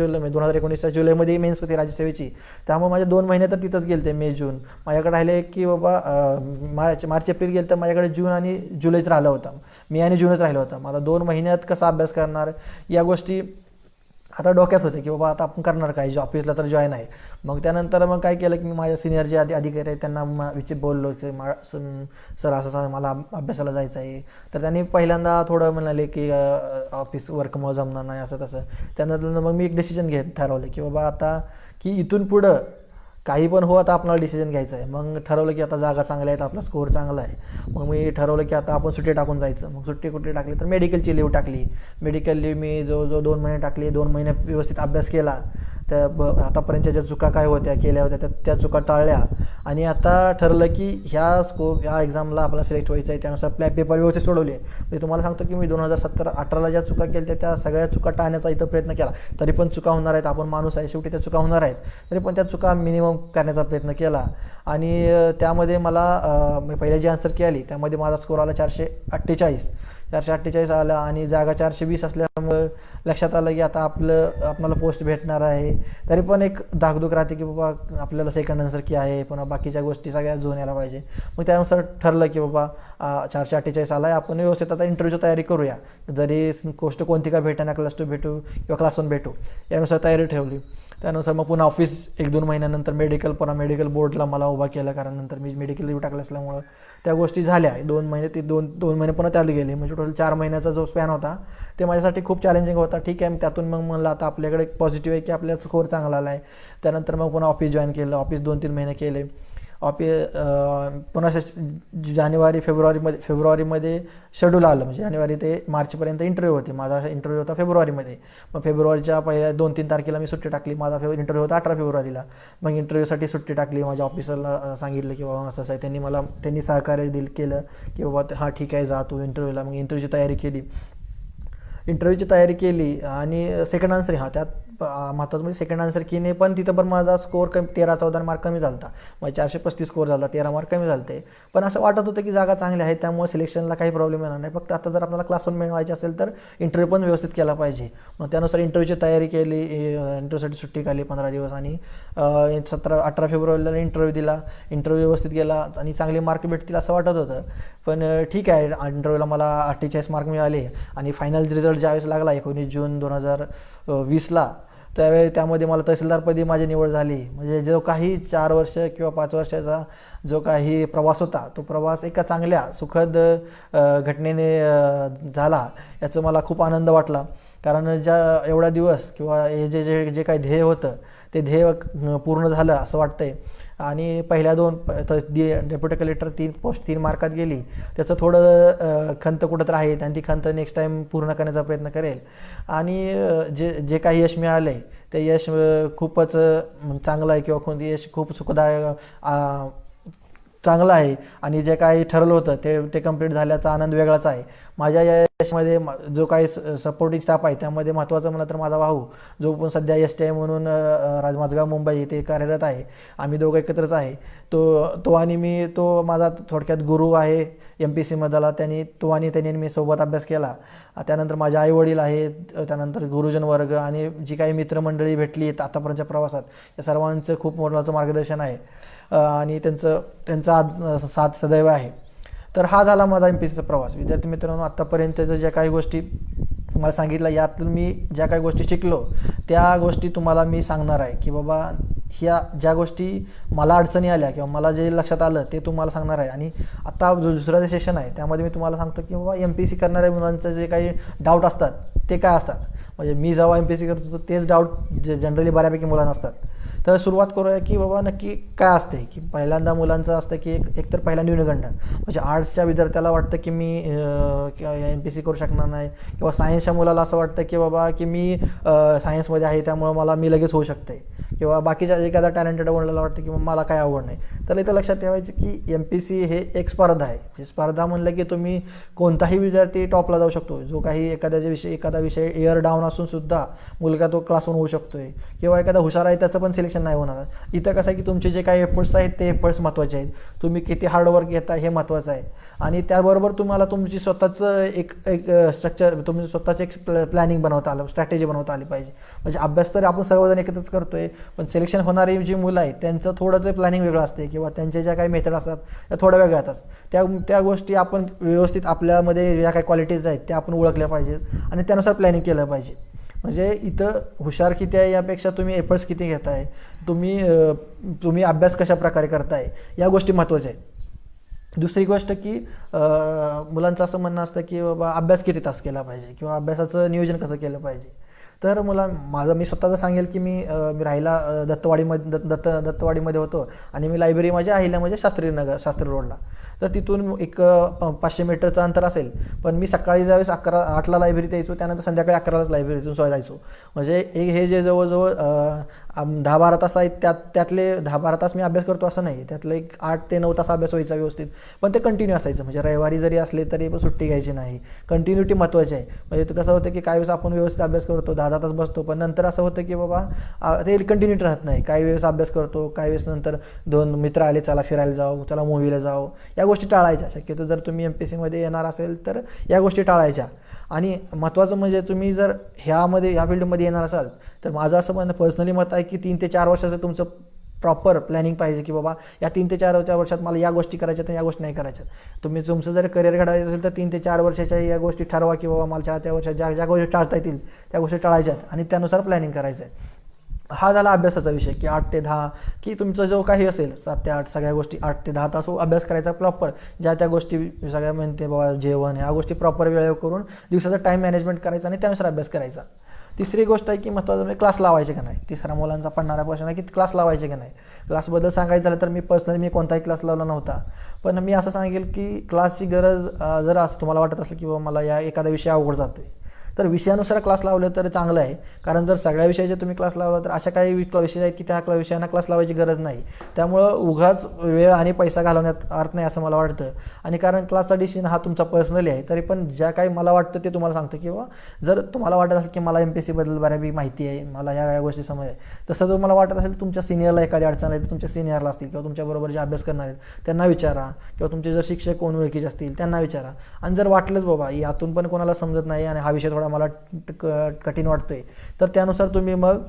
Speaker 2: जुलैमध्ये मेन्स होती राज्यसेवेची. त्यामुळे माझे 2 महिने तर तिथंच गेले, मे-जून. माझ्याकडे राहिले की बाबा मार्च-एप्रिल गेले तर माझ्याकडे जून आणि जुलैच राहिला होता. मे आणि जूनच राहिला होता. मला 2 महिन्यात कसा अभ्यास करणार या गोष्टी आता डोक्यात होते की बाबा आता आपण करणार काय, ऑफिसला तर जॉईन आहे. मग त्यानंतर मग काय केलं की मी माझ्या सिनियर जे अधिकारी आहेत त्यांना बोललो की सर असं मला अभ्यासाला जायचं आहे. तर त्यांनी पहिल्यांदा थोडं म्हणाले की ऑफिस वर्कमुळे जमणार नाही असं तसं. त्यानंतर मग मी एक डिसिजन ठरवलं की बाबा आता की इथून पुढं काही पण हो, आता आपल्याला डिसिजन घ्यायचं आहे. मग ठरवलं की आता जागा चांगल्या आहेत, आपला स्कोअर चांगला आहे. मग मी ठरवलं की आता आपण सुट्टी टाकून जायचं. मग सुट्टी कुठली टाकली तर मेडिकलची लीव टाकली. मेडिकल लीव मी जवळजवळ 2 महिने टाकली. 2 महिने व्यवस्थित अभ्यास केला. त्या आतापर्यंतच्या ज्या चुका काय केल्या होत्या त्या चुका टाळल्या. आणि आता ठरलं की ह्या एक्झामला आपल्याला सिलेक्ट व्हायचं आहे. त्यानुसार पेपर व्यवस्थित सोडवले. म्हणजे तुम्हाला सांगतो की मी 2017-18ला ज्या चुका केल्या त्या सगळ्या चुका टाळण्याचा इथं प्रयत्न केला. तरी पण चुका होणार आहेत, आपण माणूस आहे शेवटी, त्या चुका होणार आहेत. तरी पण त्या चुका मिनिमम करण्याचा प्रयत्न केला. आणि त्यामध्ये मला मी पहिल्या जी आन्सर की आली त्यामध्ये माझा स्कोर आला 448 आला. आणि जागा 420 असल्यामुळं लक्षात आलं की आता आपल्याला पोस्ट भेटणार आहे. तरी पण एक धाकधूक राहते की बाबा आपल्याला सेकंड आन्सर की आहे, पुन्हा बाकीच्या गोष्टी सगळ्या जुळून यायला पाहिजे. मग त्यानुसार ठरलं की बाबा 448 आला आहे, आपण व्यवस्थित आता इंटरव्ह्यूची तयारी करूया. जरी गोष्ट कोणती का भेटेना, क्लास 2 भेटू किंवा क्लास 1 भेटू, यानुसार तयारी ठेवली. त्यानुसार मग पुन्हा ऑफिस 1-2 महिन्यानंतर पुन्हा मेडिकल बोर्डला मला उभा केलं, कारण नंतर मी मेडिकल लीव टाकलं असल्यामुळं त्या गोष्टी झाल्या. 2 महिने ते दोन महिने पुन्हा त्यात गेले, म्हणजे टोटल 4 महिन्याचा जो स्पॅन होता ते माझ्यासाठी खूप चॅलेंजिंग होता. ठीक आहे, त्यातून मग म्हणलं आता आपल्याकडे पॉझिटिव्ह आहे की आपल्या स्कोअर चांगला आला आहे. त्यानंतर मग पुन्हा ऑफिस जॉईन केलं, ऑफिस 2-3 महिने केले. पुन्हा फेब्रुवारीमध्ये शेड्यूल आलं, म्हणजे जानेवारी ते मार्चपर्यंत इंटरव्ह्यू होते. माझा इंटरव्ह्यू होता फेब्रुवारीमध्ये. मग फेब्रुवारीच्या पहिल्या 2-3 तारखेला मी सुट्टी टाकली. माझा इंटरव्ह्यू होता 18 फेब्रुवारीला. मग इंटरव्ह्यूसाठी सुट्टी टाकली. माझ्या ऑफिसरला सांगितलं की बाबा असं आहे. त्यांनी सहकार्य केलं की बाबा हां ठीक आहे, जा तू इंटरव्ह्यूला. मग इंटरव्ह्यूची तयारी केली आणि सेकंड आन्सर त्यात महत्त्वाचं म्हणजे सेकंड आन्सर कीने पण तिथं पण माझा स्कोअर 13-14 मार्क कमी झाला होता. मग 435 स्कोअर झाला, 13 मार्क कमी झाले ते. पण असं वाटत होतं की जागा चांगल्या आहेत, त्यामुळे सिलेक्शनला काही प्रॉब्लेम येणार नाही. फक्त आता जर आपल्याला क्लास 1 मिळवायचे असेल तर इंटरव्ह्यू पण व्यवस्थित केला पाहिजे. मग त्यानुसार इंटरव्ह्यूची तयारी केली, इंटरव्ह्यूसाठी सुट्टी काढली 15 दिवस आणि 18 फेब्रुवारीला इंटरव्ह्यू दिला. इंटरव्ह्यू व्यवस्थित गेला आणि चांगले मार्क भेटतील असं वाटत होतं. पण ठीक आहे, इंटरव्ह्यूला मला 48 मार्क मिळाले आणि फायनल रिझल्ट ज्यावेळेस लागला 19 जून 2020ला, त्यामध्ये मला तहसीलदारपदी माझी निवड झाली. म्हणजे जो काही 4 वर्ष किंवा 5 वर्षाचा जो काही प्रवास होता, तो प्रवास एका चांगल्या सुखद घटनेने झाला, याचं मला खूप आनंद वाटला. कारण एवढा दिवस किंवा हे जे काही ध्येय होतं ते ध्येय पूर्ण झालं असं वाटतंय. आणि पहिल्या 2 डेप्युटी कलेक्टर 3 मार्कात गेली, त्याचं थोडं खंत कुठं तर आहे आणि ती खंत नेक्स्ट टाईम पूर्ण करण्याचा प्रयत्न करेल. आणि जे काही यश मिळालं आहे ते यश खूपच चांगलं आहे किंवा कोणती यश खूप सुखदायक चांगलं आहे. आणि जे काही ठरवलं होतं ते कंप्लीट झाल्याचा आनंद वेगळाच आहे. माझ्या या यशामध्ये जो काही सपोर्टिंग स्टाफ आहे त्यामध्ये महत्त्वाचं म्हणलं तर माझा भाऊ, जो पण सध्या STI म्हणून माझगाव मुंबई इथे कार्यरत आहे. आम्ही दोघं एकत्रच आहे. तो आणि मी, तो माझा थोडक्यात गुरु आहे MPC मधला. त्यांनी मी सोबत अभ्यास केला. त्यानंतर माझे आईवडील आहेत, त्यानंतर गुरुजन वर्ग आणि जी काही मित्रमंडळी भेटली आतापर्यंतच्या प्रवासात, त्या सर्वांचं खूप मोलाचं मार्गदर्शन आहे आणि त्यांचा साथ सदैव आहे. तर हा झाला माझा MPCचा प्रवास. विद्यार्थी मित्रांनो, आत्तापर्यंतच्या ज्या काही गोष्टी मला सांगितल्या, यातून मी ज्या काही गोष्टी शिकलो त्या गोष्टी तुम्हाला मी सांगणार आहे की बाबा ह्या ज्या गोष्टी मला अडचणी आल्या किंवा मला जे लक्षात आलं ते तुम्हाला सांगणार आहे. आणि आता दुसरं जे सेशन आहे त्यामध्ये मी तुम्हाला सांगतो की बाबा MPC करणाऱ्या मुलांचं जे काही डाऊट असतात ते काय असतात. म्हणजे मी जेव्हा MPC करतो तेच डाऊट जनरली बऱ्यापैकी मुलांना असतात. तर सुरुवात करूया की बाबा नक्की काय असते. की पहिल्यांदा मुलांचं असतं की एकतर पहिला न्यूनगंड, म्हणजे आर्ट्सच्या विद्यार्थ्याला वाटतं की मी MPC करू शकणार नाही, किंवा सायन्सच्या मुलाला असं वाटतं की बाबा की मी सायन्समध्ये आहे त्यामुळं मी लगेच होऊ शकते, किंवा बाकीच्या एखादा टॅलेंटेड मुलाला वाटतं की मला काय आवड नाही. तर इथं लक्षात ठेवायचं की MPC हे एक स्पर्धा आहे. स्पर्धा म्हणलं की तुम्ही कोणताही विद्यार्थी टॉपला जाऊ शकतो. जो काही एखादा विषय एअर डाऊन असून सुद्धा मुलगा तो क्लास 1 होऊ शकतोय, किंवा एखादा हुशार आहे त्याचं पण सिलेक्शन नाही होणार. इथं कसं आहे की तुमचे जे काही एफर्ट्स आहेत ते एफर्ट्स महत्त्वाचे आहेत. तुम्ही किती हार्डवर्क घेता हे महत्त्वाचं आहे. आणि त्याबरोबर तुम्हाला तुमची स्वतःचं एक स्ट्रक्चर, तुम्ही स्वतःचं एक प्लॅनिंग बनवता आलं, स्ट्रॅटेजी बनवता आली पाहिजे. म्हणजे अभ्यास तर आपण सर्वजण एकत्रच करतोय, पण सिलेक्शन होणारी जी मुलं आहेत त्यांचं थोडंसं प्लॅनिंग वेगळं असते, किंवा त्यांच्या ज्या काही मेथड असतात त्या थोड्या वेगळ्या असतात. त्या गोष्टी आपण व्यवस्थित आपल्यामध्ये ज्या काही क्वालिटीज आहेत त्या आपण ओळखल्या पाहिजेत आणि त्यानुसार प्लॅनिंग केलं पाहिजे. म्हणजे इथं हुशार किती आहे यापेक्षा तुम्ही एफर्ट्स किती घेताय, तुम्ही अभ्यास कशा प्रकारे करताय, या गोष्टी महत्त्वाच्या आहेत. दुसरी गोष्ट की मुलांचं असं म्हणणं असतं की बाबा अभ्यास किती तास केला पाहिजे, किंवा अभ्यासाचं नियोजन कसं केलं पाहिजे. तर मी स्वतःचं सांगेल की मी राहिला दत्तवाडीमध्ये होतो, आणि मी लायब्ररी माझ्या अहिल्या म्हणजे शास्त्री रोडला. तर तिथून एक 500 मीटरचं अंतर असेल. पण मी सकाळी ज्यावेळेस 8ला लायब्ररीत यायचो, त्यानंतर संध्याकाळी 11लाच लायब्ररीतून जायचो. म्हणजे हे जे जवळजवळ 10-12 तास आहेत त्यातले 10-12 तास मी अभ्यास करतो असं नाही, त्यातले एक 8 ते 9 तास अभ्यास व्हायचा व्यवस्थित. पण ते कंटिन्यू असायचं. म्हणजे रविवारी जरी असले तरी पण सुट्टी घ्यायची नाही. कंटिन्युटी महत्त्वाची आहे. म्हणजे कसं होतं की काही वेळेस आपण व्यवस्थित अभ्यास करतो, 10 तास बसतो, पण नंतर असं होतं की बाबा ते कंटिन्युटी राहत नाही. काही वेळेस अभ्यास करतो, काही वेळेस नंतर 2 मित्र आले, चला फिरायला जाऊ, चला मूव्हीला जाऊ, या गोष्टी टाळायच्या. शक्यतो जर तुम्ही MPCमध्ये येणार असेल तर या गोष्टी टाळायच्या. आणि महत्त्वाचं म्हणजे तुम्ही जर ह्या फील्डमध्ये येणार असाल तर माझं असं म्हणणं पर्सनली मत आहे की 3 ते 4 वर्षाचं तुमचं प्रॉपर प्लॅनिंग पाहिजे, की बाबा या 3 ते 4 वर्षात मला या गोष्टी करायच्या तर या गोष्टी नाही करायच्या. तुमचं जर करिअर घडवायचं असेल तर 3 ते 4 वर्षाच्या या गोष्टी ठरवा, की बाबा मला त्या वर्षात ज्या गोष्टी टाळता येतील त्या गोष्टी टाळायच्यात आणि त्यानुसार प्लॅनिंग करायचं आहे. हा झाला अभ्यासाचा विषय की 8 ते 10 की तुमचं जो काही असेल 7 ते 8 सगळ्या गोष्टी 8 ते 10 तास अभ्यास करायचा प्रॉपर. ज्या त्या गोष्टी सगळ्या म्हणते बाबा जेवण ह्या गोष्टी प्रॉपर वेळेवर करून दिवसाचा टाईम मॅनेजमेंट करायचा आणि त्यानुसार अभ्यास करायचा. तिसरी गोष्ट आहे की महत्त्वाचं म्हणजे क्लास लावायचे का नाही. तिसरा मुलांचा पडणारा प्रश्न आहे की क्लास लावायचे का नाही. क्लासबद्दल सांगायचं झालं तर मी पर्सनली मी कोणताही क्लास लावला नव्हता. पण मी असं सांगेल की क्लासची गरज जर असं तुम्हाला वाटत असलं की बाबा मला या एखादा विषय अवघड जातो आहे तर विषयानुसार क्लास लावले तर चांगलं आहे. कारण जर सगळ्या विषयाचे तुम्ही क्लास लावला तर अशा काही विषय आहेत की त्या विषयांना क्लास लावायची गरज नाही. त्यामुळं उगाच वेळ आणि पैसा घालवण्यात अर्थ नाही असं मला वाटतं. आणि कारण क्लासचा डिसिजन हा तुमचा पर्सनली आहे. तरी पण ज्या काही मला वाटतं ते तुम्हाला सांगतो किंवा जर तुम्हाला वाटत असेल की मला MPSCबद्दल बऱ्यापैकी माहिती आहे, मला या गोष्टी समज आहे, तसं जर मला वाटत असेल तुमच्या सिनियरला एखादी अडचण आहे तर तुमच्या सिनियरला असतील किंवा तुमच्याबरोबर जे अभ्यास करणार आहेत त्यांना विचारा किंवा तुमचे जर शिक्षक कोण ओळखीचे असतील त्यांना विचारा. आणि जर वाटलंच बाबा यातून पण कोणाला समजत नाही आणि हा विषय थोडा मला कठीण वाटतोय तर त्यानुसार तुम्ही मग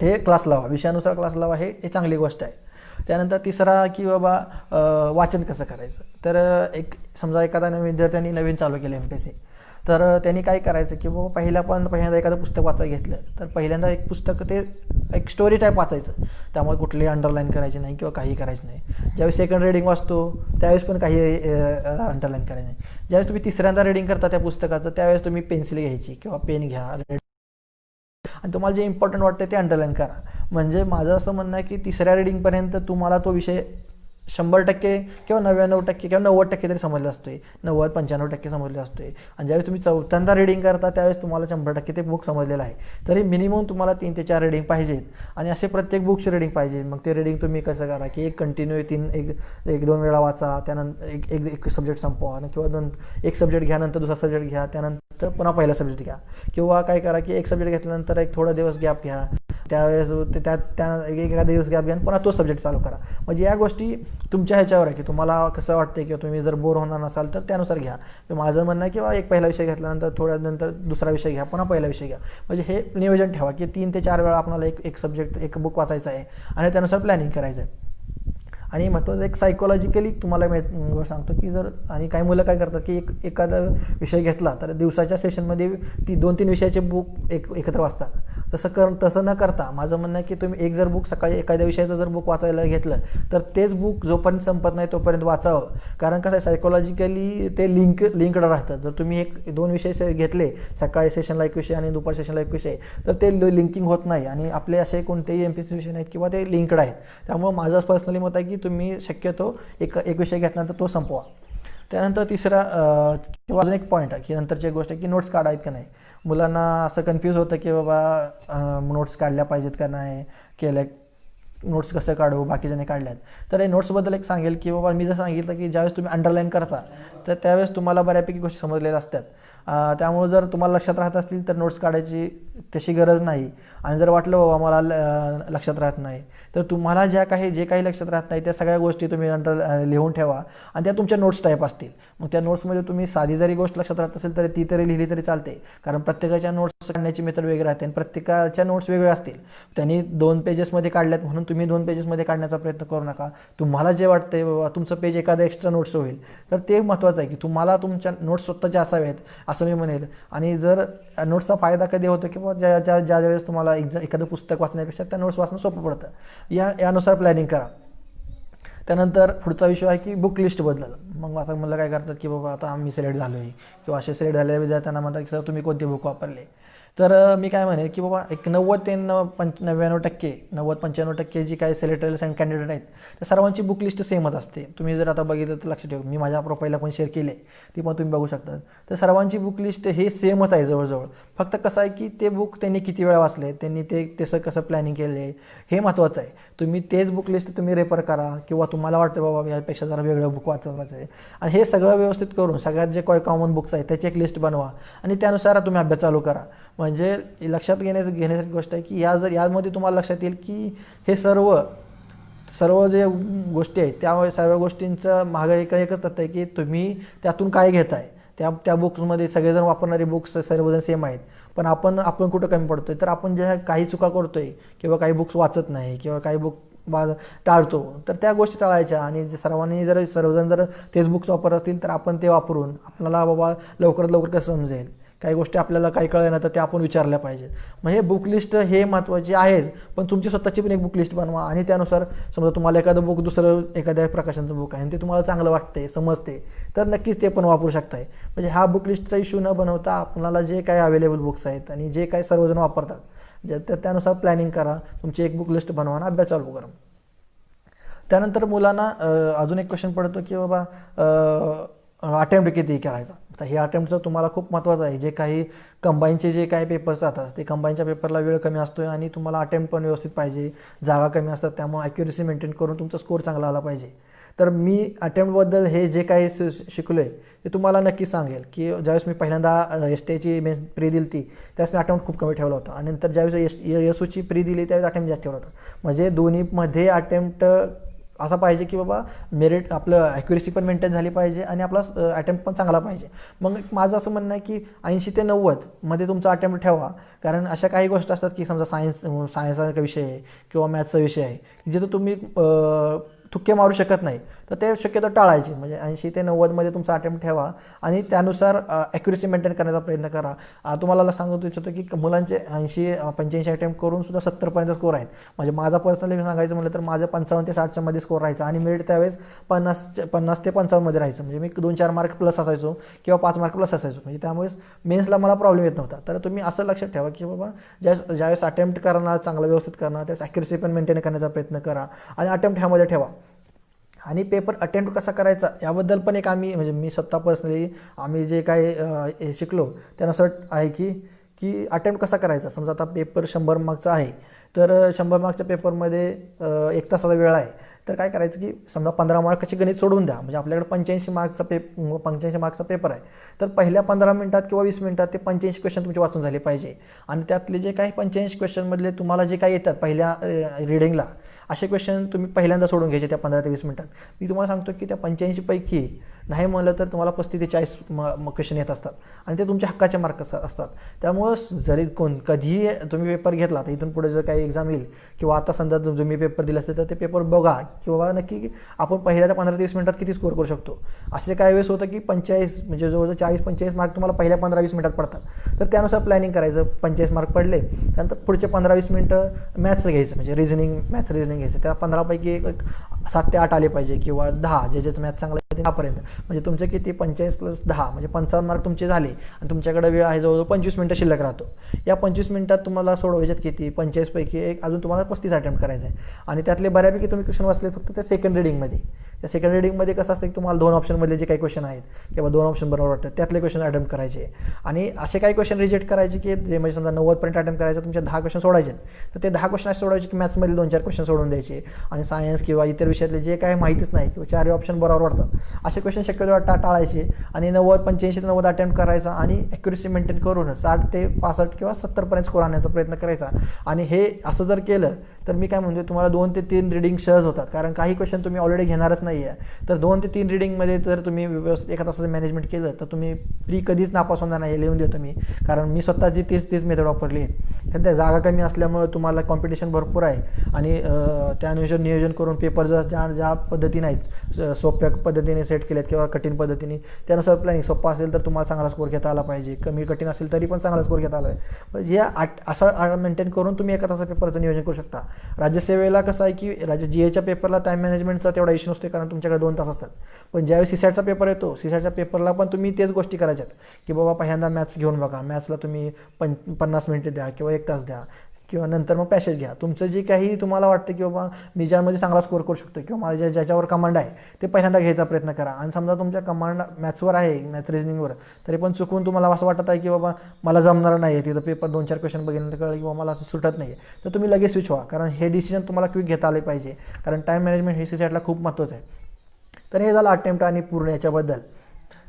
Speaker 2: ते क्लास लावा, विषयानुसार क्लास लावा. हे चांगली गोष्ट आहे. त्यानंतर तिसरा की बाबा वाचन कसं करायचं. तर एक समजा एखादा विद्यार्थ्यांनी नवीन चालू केलं MPSC तर त्यांनी काय करायचं की बाबा पहिल्यांदा एखादं पुस्तक वाचायला घेतलं तर पहिल्यांदा एक पुस्तक ते एक स्टोरी टाईप वाचायचं. त्यामुळे कुठलीही अंडरलाईन करायची नाही किंवा काही करायचं नाही. ज्यावेळेस सेकंड रीडिंग वाचतो त्यावेळेस पण काही अंडरलाईन करायचं नाही. ज्यावेळेस तुम्ही तिसऱ्यांदा रीडिंग करता त्या पुस्तकाचं त्यावेळेस तुम्ही पेन्सिल घ्यायची किंवा पेन घ्या आणि तुम्हाला जे इम्पॉर्टंट वाटतं ते अंडरलाईन करा. म्हणजे माझं असं म्हणणं आहे की तिसऱ्या रीडिंगपर्यंत तुम्हाला तो विषय 100% किंवा 99% किंवा 90% तरी समजला असतोय, 90-95% समजला असतोय. आणि ज्यावेळेस तुम्ही चौथ्यांदा रीडिंग करता त्यावेळेस तुम्हाला 100% ते बुक समजलेलं आहे. तरी मिनिमम तुम्हाला 3 ते 4 रीडिंग पाहिजेत आणि असे प्रत्येक बुकची रीडिंग पाहिजे. मग ते रीडिंग तुम्ही कसं करा की एक कंटिन्यू 1-2 वेळा वाचा, त्यानंतर एक सब्जेक्ट संपवा किंवा एक सब्जेक्ट घ्या नंतर दुसरा सब्जेक्ट घ्या, त्यानंतर पुन्हा पहिला सब्जेक्ट घ्या. किंवा काय करा की एक सब्जेक्ट घेतल्यानंतर एक थोडा दिवस गॅप घ्या, त्यावेळेस एखादा दिवस गॅप घ्या पुन्हा तो सब्जेक्ट चालू करा. म्हणजे या गोष्टी तुमच्या ह्याच्यावर आहे की तुम्हाला कसं वाटतं किंवा तुम्ही जर बोर होणार नसाल तर त्यानुसार घ्या. माझं म्हणणं आहे किंवा एक पहिला विषय घेतल्यानंतर थोड्या नंतर दुसरा विषय घ्या, पुन्हा पहिला विषय घ्या. म्हणजे हे नियोजन ठेवा की 3 ते 4 वेळा आपल्याला एक सब्जेक्ट एक बुक वाचायचं आहे आणि त्यानुसार प्लॅनिंग करायचं आहे. आणि महत्त्वाचं एक सायकोलॉजिकली तुम्हाला सांगतो की जर आणि काही मुलं काय करतात की एखादा विषय घेतला तर दिवसाच्या सेशनमध्ये 2-3 विषयाचे बुक एकत्र वाचतात. तसं न करता माझं म्हणणं आहे की तुम्ही एक जर बुक सकाळी एखाद्या विषयाचं जर बुक वाचायला घेतलं तर तेच बुक जोपर्यंत संपत नाही तोपर्यंत वाचावं. कारण कसं आहे सायकोलॉजिकली ते लिंकड राहतं. जर तुम्ही 2 विषय घेतले, सकाळी सेशनला एक विषय आणि दुपार सेशनला एक विषय, तर ते लिंकिंग होत नाही आणि आपले असे कोणतेही MPSC विषय नाहीत किंवा ते लिंकड आहेत. त्यामुळे माझं पर्सनली मत आहे की तुम्ही शक्यतो एक विषय घेतल्यानंतर तो संपवा. त्यानंतर तिसरा किंवा अजून एक पॉईंट आहे की नंतरची एक गोष्ट आहे की नोट्स काढायत का नाही. मुलांना असं कन्फ्यूज होतं की बाबा नोट्स काढल्या पाहिजेत का नाही, केल्या नोट्स कसं काढू, बाकीच्याने काढल्यात. तर हे नोट्सबद्दल एक सांगेल की बाबा मी जर सांगितलं की ज्यावेळेस तुम्ही अंडरलाईन करता तर त्यावेळेस तुम्हाला बऱ्यापैकी गोष्टी समजलेल्या असतात. त्यामुळे जर तुम्हाला लक्षात राहत असतील तर नोट्स काढायची तशी गरज नाही. आणि जर वाटलं बाबा मला लक्षात राहत नाही तर तुम्हाला जे काही लक्षात राहत नाही त्या सगळ्या गोष्टी तुम्ही लिहून ठेवा आणि त्या तुमच्या नोट्स टाईप असतील. मग त्या नोट्समध्ये तुम्ही साधी जरी गोष्ट लक्षात राहत असेल तर ती तरी लिहिली तरी चालते. कारण प्रत्येकाच्या नोट्स काढण्याची मेथड वेगळी राहते आणि प्रत्येकाच्या नोट्स वेगळ्या असतील. त्यांनी 2 पेजेसमध्ये काढल्यात म्हणून तुम्ही 2 पेजेसमध्ये काढण्याचा प्रयत्न करू नका. तुम्हाला जे वाटतंय बाबा तुमचं पेज एखादं एक्स्ट्रा नोट्स होईल तर ते महत्त्वाचं आहे की तुम्हाला तुमच्या नोट्स स्वतःच्या असाव्यात असं मी म्हणेल. आणि जर नोट्सचा फायदा कधी होतो की ज्या वेळेस तुम्हाला एखादं पुस्तक वाचण्यापेक्षा त्या नोट्स वाचणं सोपं पडतं. यानुसार प्लॅनिंग करा. त्यानंतर पुढचा विषय आहे की बुक लिस्टबद्दल. मग आता मला काय करतात की बाबा आता आम्ही सिलेक्ट झालो आहे किंवा असे सिलेक्ट झालेल्या विद्यार्थ्यांना म्हणतात की सर तुम्ही कोणते बुक वापरले. तर मी काय म्हणेन की बाबा एक 90 ते 95% जी काही सिलेक्टेड कॅन्डिडेट आहेत त्या सर्वांची बुक लिस्ट सेमच असते. तुम्ही जर आता बघितलं तर लक्षात ठेवा, मी माझ्या प्रोफाईलला पण शेअर केले ती पण तुम्ही बघू शकता. तर सर्वांची बुक लिस्ट हे सेमच आहे जवळजवळ. फक्त कसं आहे की ते बुक त्यांनी किती वेळा वाचले, त्यांनी ते तसं कसं प्लॅनिंग केलं आहे हे महत्त्वाचं आहे. तुम्ही तेच बुक लिस्ट तुम्ही रेफर करा किंवा तुम्हाला वाटतं बाबा यापेक्षा जरा वेगळं बुक वाचायचं आहे आणि हे सगळं व्यवस्थित करून सगळ्यात जे काही कॉमन बुक्स आहेत त्याची एक लिस्ट बनवा आणि त्यानुसार तुम्ही अभ्यास चालू करा. म्हणजे लक्षात घेण्यासारखी गोष्ट आहे की यामध्ये तुम्हाला लक्षात येईल की हे सर्व जे गोष्टी आहेत त्यामुळे सर्व गोष्टींचं मागं एकच तथ्य आहे की तुम्ही त्यातून काय घेताय. त्या बुक्समध्ये सगळेजण वापरणारे बुक्स सर्वजण सेम आहेत पण आपण कुठं कमी पडतोय तर आपण ज्या काही चुका करतोय किंवा काही बुक्स वाचत नाही किंवा काही बुक टाळतो तर त्या गोष्टी टाळायच्या आणि सर्वजण जर तेच बुक्स वापरत असतील तर आपण ते वापरून आपल्याला बाबा लवकरात लवकर कसं समजेल काही गोष्टी आपल्याला काही कळलं ना तर त्या आपण विचारल्या पाहिजेत. म्हणजे बुक लिस्ट हे महत्त्वाची आहेच, पण तुमची स्वतःची पण एक बुक लिस्ट बनवा आणि त्यानुसार समजा तुम्हाला एखादं बुक दुसरं एखाद्या प्रकाशनाचं बुक आहे आणि ते तुम्हाला चांगलं वाटते समजते तर नक्कीच ते पण वापरू शकताय. म्हणजे हा बुक लिस्टचा इश्यू न बनवता आपल्याला जे काही अवेलेबल बुक्स आहेत आणि जे काही सर्वजण वापरतात त्यानुसार प्लॅनिंग करा, तुमची एक बुक लिस्ट बनवा आणि अभ्यास चालू करा. त्यानंतर मुलांना अजून एक क्वेश्चन पडतो की बाबा अटेम्प्ट किती करायचा. तर हे अटेम्प्टचं तुम्हाला खूप महत्त्वाचं आहे. जे काही कंबाईनचे जे काही पेपर्स जातात ते कंबाईनच्या पेपरला वेळ कमी असतो आहे आणि तुम्हाला अटेम्प्ट पण व्यवस्थित पाहिजे, जागा कमी असतात, त्यामुळे ॲक्युरेसी मेंटेन करून तुमचा स्कोर चांगला आला पाहिजे. तर मी अटेम्प्टबद्दल हे जे काही शिकलो आहे ते तुम्हाला नक्की सांगेल की ज्यावेळेस मी पहिल्यांदा STIची मेन्स प्री दिली ती त्यावेळेस मी अटेम्प्ट खूप कमी ठेवला होता आणि नंतर ज्यावेळेस SUची प्री दिली त्यावेळेस अटेम्प्ट जास्त ठेवला होता. म्हणजे दोन्हीमध्ये अटेम्प्ट असा पाहिजे की बाबा मेरिट आपलं ॲक्युरेसी पण मेंटेन झाली पाहिजे आणि आपला अटेम्प्ट पण चांगला पाहिजे. मग माझं असं म्हणणं आहे की 80 ते 90 मध्ये तुमचा अटेम्प्ट ठेवा. कारण अशा काही गोष्टी असतात की समजा सायन्सचा विषय आहे किंवा मॅथ्सचा विषय आहे जिथं तुम्ही तुक्के मारू शकत नाही तर ते शक्यतो टाळायचे. म्हणजे 80 ते 90 मध्ये तुमचा अटेम्प्ट ठेवा आणि त्यानुसार ॲक्युरेसी मेंटेन करण्याचा प्रयत्न करा. तुम्हाला सांगू इच्छितो की मुलांचे 80-85 अटेम्प्ट करून सुद्धा 70पर्यंत स्कोर आहेत. म्हणजे माझा पर्सनली सांगायचं म्हटलं तर माझं 55 ते 60च्या मध्ये स्कोर राहायचा आणि मेरिट त्यावेळेस 50 ते 55 मध्ये राहायचं. म्हणजे मी 2-4 मार्क प्लस असायचो किंवा 5 मार्क प्लस असायचो. म्हणजे त्यामुळे मेन्सला मला प्रॉब्लेम येत नव्हता. तर तुम्ही असं लक्षात ठेवा की बाबा ज्यावेळेस अटेम्प्ट करणार चांगलं व्यवस्थित करणार त्यावेळेस ॲक्युरेसी पण मेंटेन करण्याचा प्रयत्न करा आणि अटेम्प्ट ह्यामध्ये ठेवा. आणि पेपर अटेम्प्ट कसा करायचा याबद्दल पण एक म्हणजे मी स्वतः पर्सनली आम्ही जे काही शिकलो त्यानुसार आहे की अटेम्प्ट कसा करायचा. समजा आता पेपर 100 मार्कचा आहे तर 100 मार्कच्या पेपरमध्ये 1 तासाचा वेळ आहे. तर काय करायचं की समजा 15 मार्काची गणित सोडून द्या. म्हणजे आपल्याकडे 85 मार्क्सचा पेपर आहे. तर पहिल्या 15 मिनिटात किंवा 20 मिनिटात ते 85 क्वेश्चन तुमचे वाचून झाले पाहिजे आणि त्यातले जे काही 85 क्वेश्चनमधले तुम्हाला जे काही येतात पहिल्या रिडिंगला असे क्वेश्चन तुम्ही पहिल्यांदा सोडून घ्यायचे त्या 15 ते 20 मिनिटात. मी तुम्हाला सांगतो की त्या 85 पैकी नाही म्हणलं तर तुम्हाला 35 ते 40 क्वेश्चन येत असतात आणि ते तुमच्या हक्काचे मार्क असतात. त्यामुळं जरी कधीही तुम्ही पेपर घेतला तर इथून पुढे जर काही एक्झाम येईल किंवा आता समजा तुम्ही पेपर दिला असेल तर ते पेपर बघा किंवा नक्की आपण पहिल्या त्या 15 ते 20 मिनिटात किती स्कोर करू शकतो. असे काही वेळेस होतं की 45 म्हणजे जवळजवळ 40-45 मार्क तुम्हाला पहिल्या 15-20 मिनिटात पडतात. तर त्यानुसार प्लॅनिंग करायचं. 45 मार्क पडले त्यानंतर पुढचे 15-20 मिनिटं मॅथ्स घ्यायचं. म्हणजे मॅथ्स रिझनिंग घ्यायचं. त्या 15 पैकी 7 ते 8 आले पाहिजे किंवा 10 ज्याचं मॅथ्स चांगलं आहे 10पर्यंत. म्हणजे तुमचे किती 45 + 10 म्हणजे 55 मार्क तुमचे झाले आणि तुमच्याकडे वेळ आहे जवळजवळ 25 मिनिटं शिल्लक राहतो. या 25 मिनिटात तुम्हाला सोडवायच्यात किती 45 पैकी अजून तुम्हाला 35 अटेम्प्ट करायचं आहे आणि त्यातले बऱ्यापैकी तुम्ही क्वेश्चन वाचले फक्त त्या सेकंड रिडिंगमध्ये. त्या सेकंड रिडिंगमध्ये कसं असतं की तुम्हाला 2 ऑप्शनमधले जे काही क्वेश्चन आहेत किंवा 2 ऑप्शन बरोबर वाटतात त्यातले क्वेश्चन अटेम्प्ट करायचे आणि असे काही क्वेश्चन रिजेक्ट करायचे की जे म्हणजे समजा 90पर्यंत अटेम्प्ट करायचं तुमचे 10 क्वेश्चन सोडायचे. तर ते 10 क्वेश्चन असे सोडायचे की मॅथ्समधले 2-4 क्वेश्चन सोडून द्यायचे आणि सायन्स किंवा इतर विषयातले जे काही माहितीच नाही किंवा 4 ऑप्शन बरोबर वाटतात असे क्वेश्चन शक्यतो टाळायचे आणि 85 ते 90 अटेम्प्ट करायचा आणि ॲक्युरेसी मेंटेन करून 60 ते 65 किंवा 70पर्यंत स्कोर आणण्याचा प्रयत्न करायचा. आणि हे असं जर केलं तर मी काय म्हणतो तुम्हाला 2 ते 3 रिडिंग सहज होतात. कारण काही क्वेश्चन तुम्ही ऑलरेडी घेणारच नाही आहे. तर 2 ते 3 रिडिंगमध्ये जर तुम्ही व्यवस्थित एका तासाचं मॅनेजमेंट केलं तर तुम्ही प्री कधीच नापास होणार नाही. लिहून देतो मी. कारण मी स्वतःची तीच मेथड वापरली आहे. सध्या जागा कमी असल्यामुळे तुम्हाला कॉम्पिटिशन भरपूर आहे आणि त्यानुसार नियोजन करून पेपर ज्या पद्धतीने आहेत सोप्या पद्धतीने सेट केलेत किंवा कठीण पद्धतीने त्यानुसार प्लॅनिंग सोपा असेल तर तुम्हाला चांगला स्कोर घेता आला पाहिजे. कमी कठीण असेल तरी पण चांगला स्कोर घेता आला आहे. म्हणजे असं मेंटेन करून तुम्ही एका तासाच्या पेपरचं नियोजन करू शकता. राज्यसेवेला कसं आहे की GAच्या पेपरला टाईम मॅनेजमेंटचा तेवढा इश्यू नसतो कारण तुमच्याकडे 2 तास असतात. पण ज्यावेळी CSATचा पेपर येतो CSATच्या पेपरला पण तुम्ही तेच गोष्टी करायच्यात की बाबा पहिल्यांदा मॅथ्स घेऊन बघा. मॅथ्सला तुम्ही 50 मिनिटं द्या किंवा 1 तास द्या किंवा नंतर मग पॅसेज घ्या. तुमचं जे काही तुम्हाला वाटतं की बाबा मी ज्यामध्ये चांगला स्कोर करू शकतो किंवा माझ्या ज्याच्यावर कमांड आहे ते पहिल्यांदा घ्यायचा प्रयत्न करा. आणि समजा तुमच्या कमांड मॅथ्सवर आहे मॅथ्स रिजनिंगवर तरी पण चुकून तुम्हाला असं वाटत आहे की बाबा मला जमणार नाही आहे तिथं पेपर 2-4 क्वेश्चन बघितल्यानंतर कळलं की बाबा मला असं सुटत नाही आहे तर तुम्ही लगेच स्विच व्हा. कारण हे डिसिजन तुम्हाला क्विक घेता आले पाहिजे. कारण टाईम मॅनेजमेंट हे CSATला खूप महत्त्वाचं आहे. तर हे झालं अटेम्प्ट आणि पूर्ण याच्याबद्दल.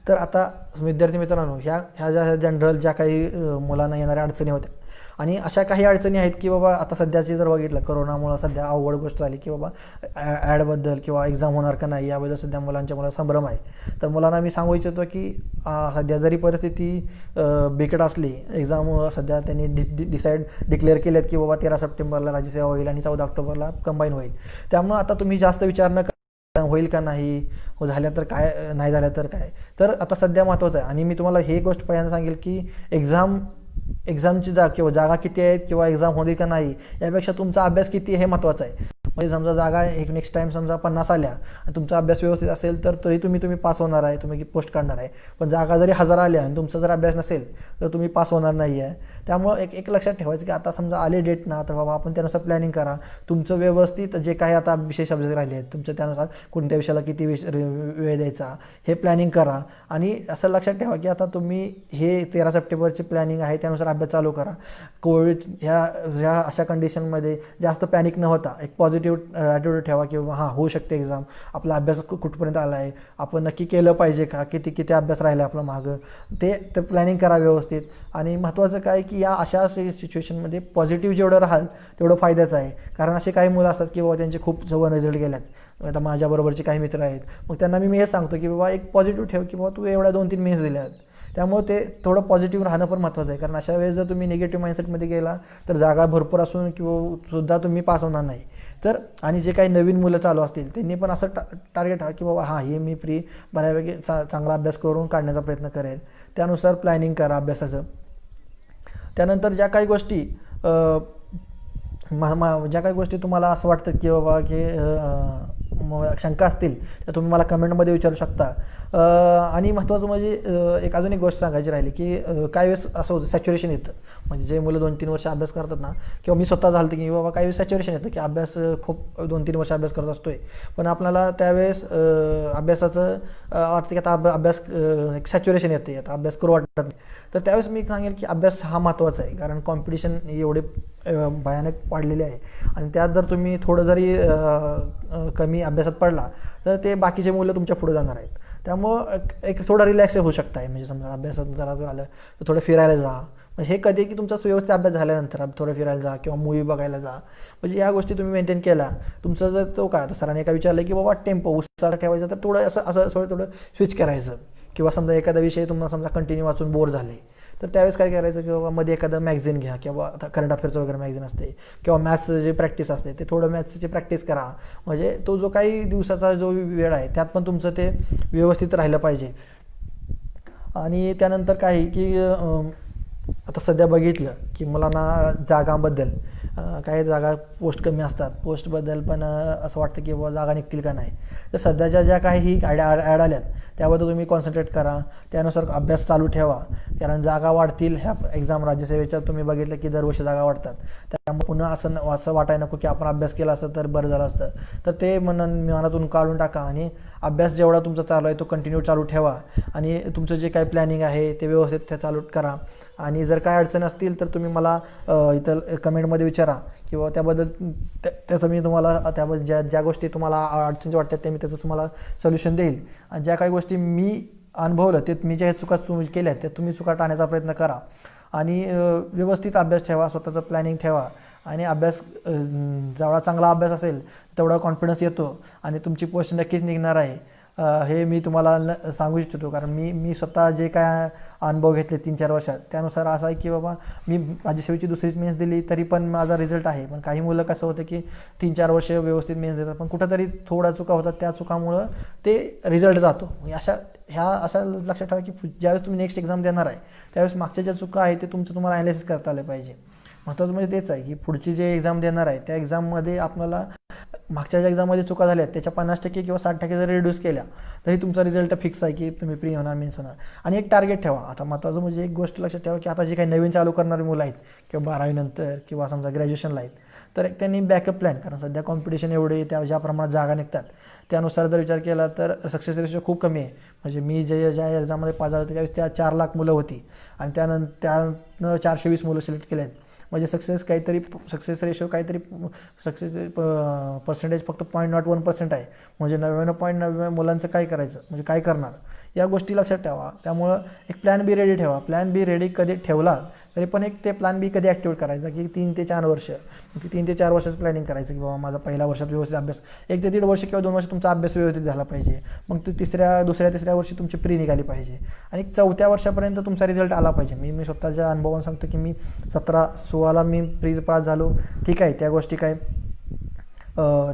Speaker 2: तर आता विद्यार्थी मित्रांनो ह्या ज्या जनरल ज्या काही मुलांना येणाऱ्या अडचणी होत्या आणि अशा काही अडचणी आहेत की बाबा आता सध्याची जर बघितलं कोरोनामुळं सध्या अवघड गोष्ट झाली की बाबा ॲडबद्दल किंवा एक्झाम होणार का नाही याबद्दल सध्या मुलांच्या मला संभ्रम आहे. तर मुलांना मी सांगू इच्छितो की सध्या जरी परिस्थिती बिकट असली एक्झाम सध्या त्यांनी डिक्लेअर केलेत की बाबा 13 सप्टेंबरला राज्यसेवा होईल आणि 14 ऑक्टोबरला कंबाईन होईल. त्यामुळं आता तुम्ही जास्त विचार न होईल का नाही, हो झाल्या तर काय, नाही झाल्या तर काय. तर आता सध्या महत्त्वाचं आहे. आणि मी तुम्हाला हे गोष्ट पहिल्यांदा सांगेल की एक्झामची किंवा जागा किती आहेत किंवा एक्झाम होईल का नाही, यापेक्षा तुमचा अभ्यास किती आहे हे महत्त्वाचं आहे. म्हणजे समजा जागा एक नेक्स्ट टाइम समजा 50 आल्या आणि तुमचा अभ्यास व्यवस्थित असेल तर तरी तुम्ही पास होणार आहे, तुम्ही पोस्ट काढणार आहे. पण जागा जरी 1000 आल्या आणि तुमचा जर अभ्यास नसेल तर तुम्ही पास होणार नाही आहे. त्यामुळं एक लक्षात ठेवायचं की आता समजा आले डेट ना, तर बाबा आपण त्यानुसार प्लॅनिंग करा. तुमचं व्यवस्थित जे काही आता विषय सब्जेक्ट राहिले आहेत तुमचं, त्यानुसार कोणत्या विषयाला किती वेळ द्यायचा हे प्लॅनिंग करा. आणि असं लक्षात ठेवा की आता तुम्ही हे 13 सप्टेंबरची प्लॅनिंग आहे त्यानुसार अभ्यास चालू करा. कोविड ह्या अशा कंडिशनमध्ये जास्त पॅनिक न होता एक पॉझिटिव्ह ॲटिट्यूड ठेवा की हां होऊ शकते एक्झाम, आपला अभ्यास कुठपर्यंत आला आहे, आपण नक्की केलं पाहिजे का, किती अभ्यास राहिला आहे आपला मागं, ते प्लॅनिंग करा व्यवस्थित. आणि महत्त्वाचं काय की या अशा सिच्युएशनमध्ये पॉझिटिव्ह जेवढं राहाल तेवढं फायद्याचं आहे. कारण असे काही मुलं असतात की बाबा त्यांचे खूप जवळ रिझल्ट गेल्यात. आता माझ्याबरोबरचे काही मित्र आहेत, मग त्यांना मी हेच सांगतो की बाबा एक पॉझिटिव्ह ठेव की बाबा तू एवढ्या 2-3 मेन्स दिल्यात. त्यामुळे ते थोडं पॉझिटिव्ह राहणं पण महत्त्वाचं आहे. कारण अशा वेळेस जर तुम्ही निगेटिव्ह माइंडसेटमध्ये गेला तर जागा भरपूर असून किंवा सुद्धा तुम्ही पास होणार नाही. तर आणि जे काही नवीन मुलं चालू असतील त्यांनी पण असं टार्गेट हा की बाबा हां हे मी बऱ्यापैकी चांगला अभ्यास करून काढण्याचा प्रयत्न करेल. त्यानुसार प्लॅनिंग करा अभ्यासाचं. त्यानंतर ज्या काही गोष्टी ज्या काही गोष्टी तुम्हाला असं वाटतं की बाबा की शंका असतील तर तुम्ही मला कमेंटमध्ये विचारू शकता. आणि महत्त्वाचं म्हणजे अजून एक गोष्ट सांगायची राहिली की काही वेळेस असं होतं सॅच्युरेशन येतं. म्हणजे जे मुलं 2-3 वर्ष अभ्यास करतात ना, किंवा मी स्वतः झालं की बाबा काही वेळेस सॅच्युरेशन येतं की अभ्यास खूप 2-3 वर्ष अभ्यास करत असतोय, पण आपल्याला त्यावेळेस अभ्यासाचं वाटतं की आता अभ्यास सॅच्युरेशन येते, आता अभ्यास करू वाटत नाही. तर त्यावेळेस मी सांगेल की अभ्यास हा महत्त्वाचा आहे. कारण कॉम्पिटिशन एवढे भयानक वाढलेले आहे आणि त्यात जर तुम्ही थोडं जरी कमी अभ्यासात पडला तर ते बाकीचे मुलं तुमच्या पुढे जाणार आहेत. त्यामुळं एक थोडं रिलॅक्स होऊ शकता आहे. म्हणजे समजा अभ्यासात जरा आलं तर थोडं फिरायला जा. म्हणजे हे कधी की तुमचा व्यवस्थित अभ्यास झाल्यानंतर थोडं फिरायला जा किंवा मूवी बघायला जा. म्हणजे या गोष्टी तुम्ही मेंटेन केला तुमचं जर तो काय, आता सरांनी काय विचारलं की बाबा टेम्पो उत्साह ठेवायचा तर थोडं असं थोडं स्विच करायचं. किंवा समजा एखादा विषय तुम्हाला समजा कंटिन्यू वाचून बोर झाले तर त्यावेळेस काय करायचं की बाबा मध्ये एखादं मॅगझिन घ्या किंवा आता करंट अफेअर्सचं वगैरे मॅगझिन असते किंवा मॅथ्सचं जे प्रॅक्टिस असते ते थोडं मॅथ्सची प्रॅक्टिस करा. म्हणजे तो जो काही दिवसाचा जो वेळ आहे त्यात पण तुमचं ते व्यवस्थित राहिलं पाहिजे. आणि त्यानंतर काय की आता सध्या बघितलं की मुलांना जागांबद्दल काही जागा पोस्ट कमी असतात, पोस्टबद्दल पण असं वाटतं की बाबा जागा निघतील का नाही. तर सध्याच्या ज्या काही ॲड आल्यात त्याबद्दल तुम्ही कॉन्सन्ट्रेट करा, त्यानुसार अभ्यास चालू ठेवा. कारण जागा वाढतील ह्या एक्झाम राज्यसेवेच्या तुम्ही बघितलं की दरवर्षी जागा वाढतात. त्यामुळे पुन्हा असं वाटायला नको की आपण अभ्यास केला असतं तर बरं झालं असतं. तर ते मनातून काढून टाका आणि अभ्यास जेवढा तुमचा चालू आहे तो कंटिन्यू चालू ठेवा. आणि तुमचं जे काही प्लॅनिंग आहे ते व्यवस्थित ते चालू करा. आणि जर काय अडचण असतील तर तुम्ही मला इथं कमेंटमध्ये विचारा किंवा त्याबद्दल त्याचं मी तुम्हाला त्याबद्दल ज्या गोष्टी तुम्हाला अडचणी वाटतात ते मी त्याचं तुम्हाला सोल्युशन देईल. आणि ज्या काही गोष्टी मी अनुभवलं ते मी ज्या चुका केल्या त्या तुम्ही चुका टाळण्याचा प्रयत्न करा. आणि व्यवस्थित अभ्यास ठेवा, स्वतःचं प्लॅनिंग ठेवा. आणि अभ्यास जेवढा चांगला अभ्यास असेल तेवढा कॉन्फिडन्स येतो आणि तुमची पोस्ट नक्कीच निघणार आहे. हे मी तुम्हाला सांगू इच्छितो. कारण मी स्वतः जे काय अनुभव घेतले 3-4 वर्षात त्यानुसार असं आहे की बाबा मी राज्यसेवेची दुसरीच मेन्स दिली तरी पण माझा रिझल्ट आहे. पण काही मुलं कसं होतं की 3-4 वर्ष व्यवस्थित मेन्स देतात पण कुठंतरी थोडा चुका होतात, त्या चुकामुळं ते रिझल्ट जातो. अशा लक्षात ठेवा की ज्यावेळेस तुम्ही नेक्स्ट एक्झाम देणार आहे त्यावेळेस मागच्या ज्या चुका आहेत ते तुम्हाला ॲनालिसिस करता आलं पाहिजे. महत्त्वाचं म्हणजे तेच आहे की पुढची जे एक्झाम देणार आहे त्या एक्झाममध्ये आपल्याला मागच्या ज्या एक्झाममध्ये चुका झाल्या त्याच्या 50% किंवा 60% जरी रिड्यूस केल्या तरी तुमचा रिझल्ट फिक्स आहे की तुम्ही प्री होणार, मेन्स होणार. आणि एक टार्गेट ठेवा. आता महत्त्वाचं म्हणजे एक गोष्ट लक्षात ठेवा की आता जे काही नवीन चालू करणारी मुलं आहेत किंवा 12वी नंतर किंवा समजा ग्रॅज्युएशनला आहेत तर त्यांनी बॅकअप प्लॅन, कारण सध्या कॉम्पिटिशन एवढे ज्या प्रमाणात जागा निघतात त्यानुसार जर विचार केला तर सक्सेस रेशो खूप कमी आहे. म्हणजे मी ज्या एक्झाममध्ये पास झालो त्यावेळेस त्या 4 लाख मुलं होती आणि त्यानं 420 मुलं सिलेक्ट केले आहेत. म्हणजे सक्सेस रेशो काहीतरी पर्सेंटेज फक्त 0.01% आहे. म्हणजे 99.99 मुलांचं काय करायचं, म्हणजे काय करणार, या गोष्टी लक्षात ठेवा. त्यामुळं एक प्लॅन बी रेडी ठेवा. प्लॅन बी रेडी कधी ठेवला तरी पण एक ते प्लॅन बी कधी ॲक्टिवेट करायचा की 3 ते 4 वर्ष, 3 ते 4 वर्षाचं प्लॅनिंग करायचं की बाबा माझा पहिल्या वर्षात व्यवस्थित अभ्यास, 1 ते 1.5 वर्ष किंवा 2 वर्ष तुमचा अभ्यास व्यवस्थित झाला पाहिजे. मग तो दुसऱ्या-तिसऱ्या वर्षी तुमची प्री निघाली पाहिजे आणि 4थ्या वर्षापर्यंत तुमचा रिझल्ट आला पाहिजे. मी स्वतःच्या अनुभवानं सांगतो की मी 17-16ला मी प्री पास झालो. ठीक आहे, त्या गोष्टी काय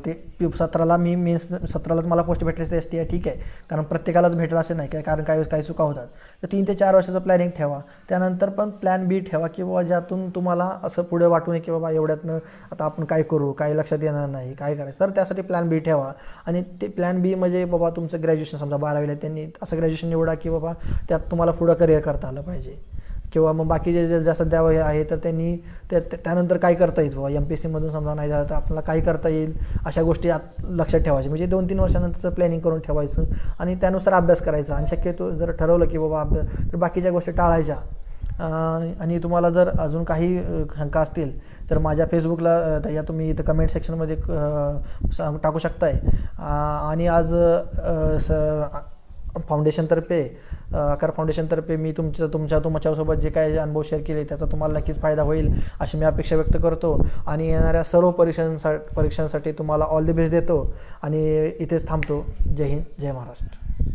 Speaker 2: ते 17ला मी मेन्स 17लाच मला पोस्ट भेटली तर ST आहे ठीक आहे, कारण प्रत्येकालाच भेटेल असं नाही काय, कारण काही चुका होतात. तर 3 ते 4 वर्षाचं प्लॅनिंग ठेवा. त्यानंतर पण प्लॅन बी ठेवा की बाबा ज्यातून तुम्हाला असं पुढे वाटू नये की बाबा एवढ्यातनं आता आपण काय करू, काय लक्षात येणार नाही, काय करायचं. तर त्यासाठी प्लॅन बी ठेवा. आणि ते प्लॅन बी म्हणजे बाबा तुमचं ग्रॅज्युएशन समजा 12वीला त्यांनी असं ग्रॅज्युएशन निवडा की बाबा त्यात तुम्हाला पुढं करिअर करता आलं पाहिजे, किंवा मग बाकीचे जे सध्या आहे तर त्यांनी त्यानंतर काय करता येईल बाबा, MPSCमधून समजा नाही झालं तर आपल्याला काय करता येईल, अशा गोष्टी लक्षात ठेवायच्या. म्हणजे 2-3 वर्षानंतरचं प्लॅनिंग करून ठेवायचं आणि त्यानुसार अभ्यास करायचा. आणि शक्यतो जर ठरवलं की बाबा अभ्यास, तर बाकीच्या गोष्टी टाळायच्या. आणि तुम्हाला जर अजून काही शंका असतील तर माझ्या फेसबुकला या तुम्ही इथं कमेंट सेक्शनमध्ये टाकू शकताय. आणि आज फाउंडेशनतर्फे आकार फाउंडेशनतर्फे मी तुमच्यासोबत जे काही अनुभव शेअर केले त्याचा तुम्हाला नक्कीच फायदा होईल अशी मी अपेक्षा व्यक्त करतो. आणि येणाऱ्या सर्व परीक्षांसाठी तुम्हाला ऑल द बेस्ट देतो आणि इथेच थांबतो. जय हिंद, जय महाराष्ट्र.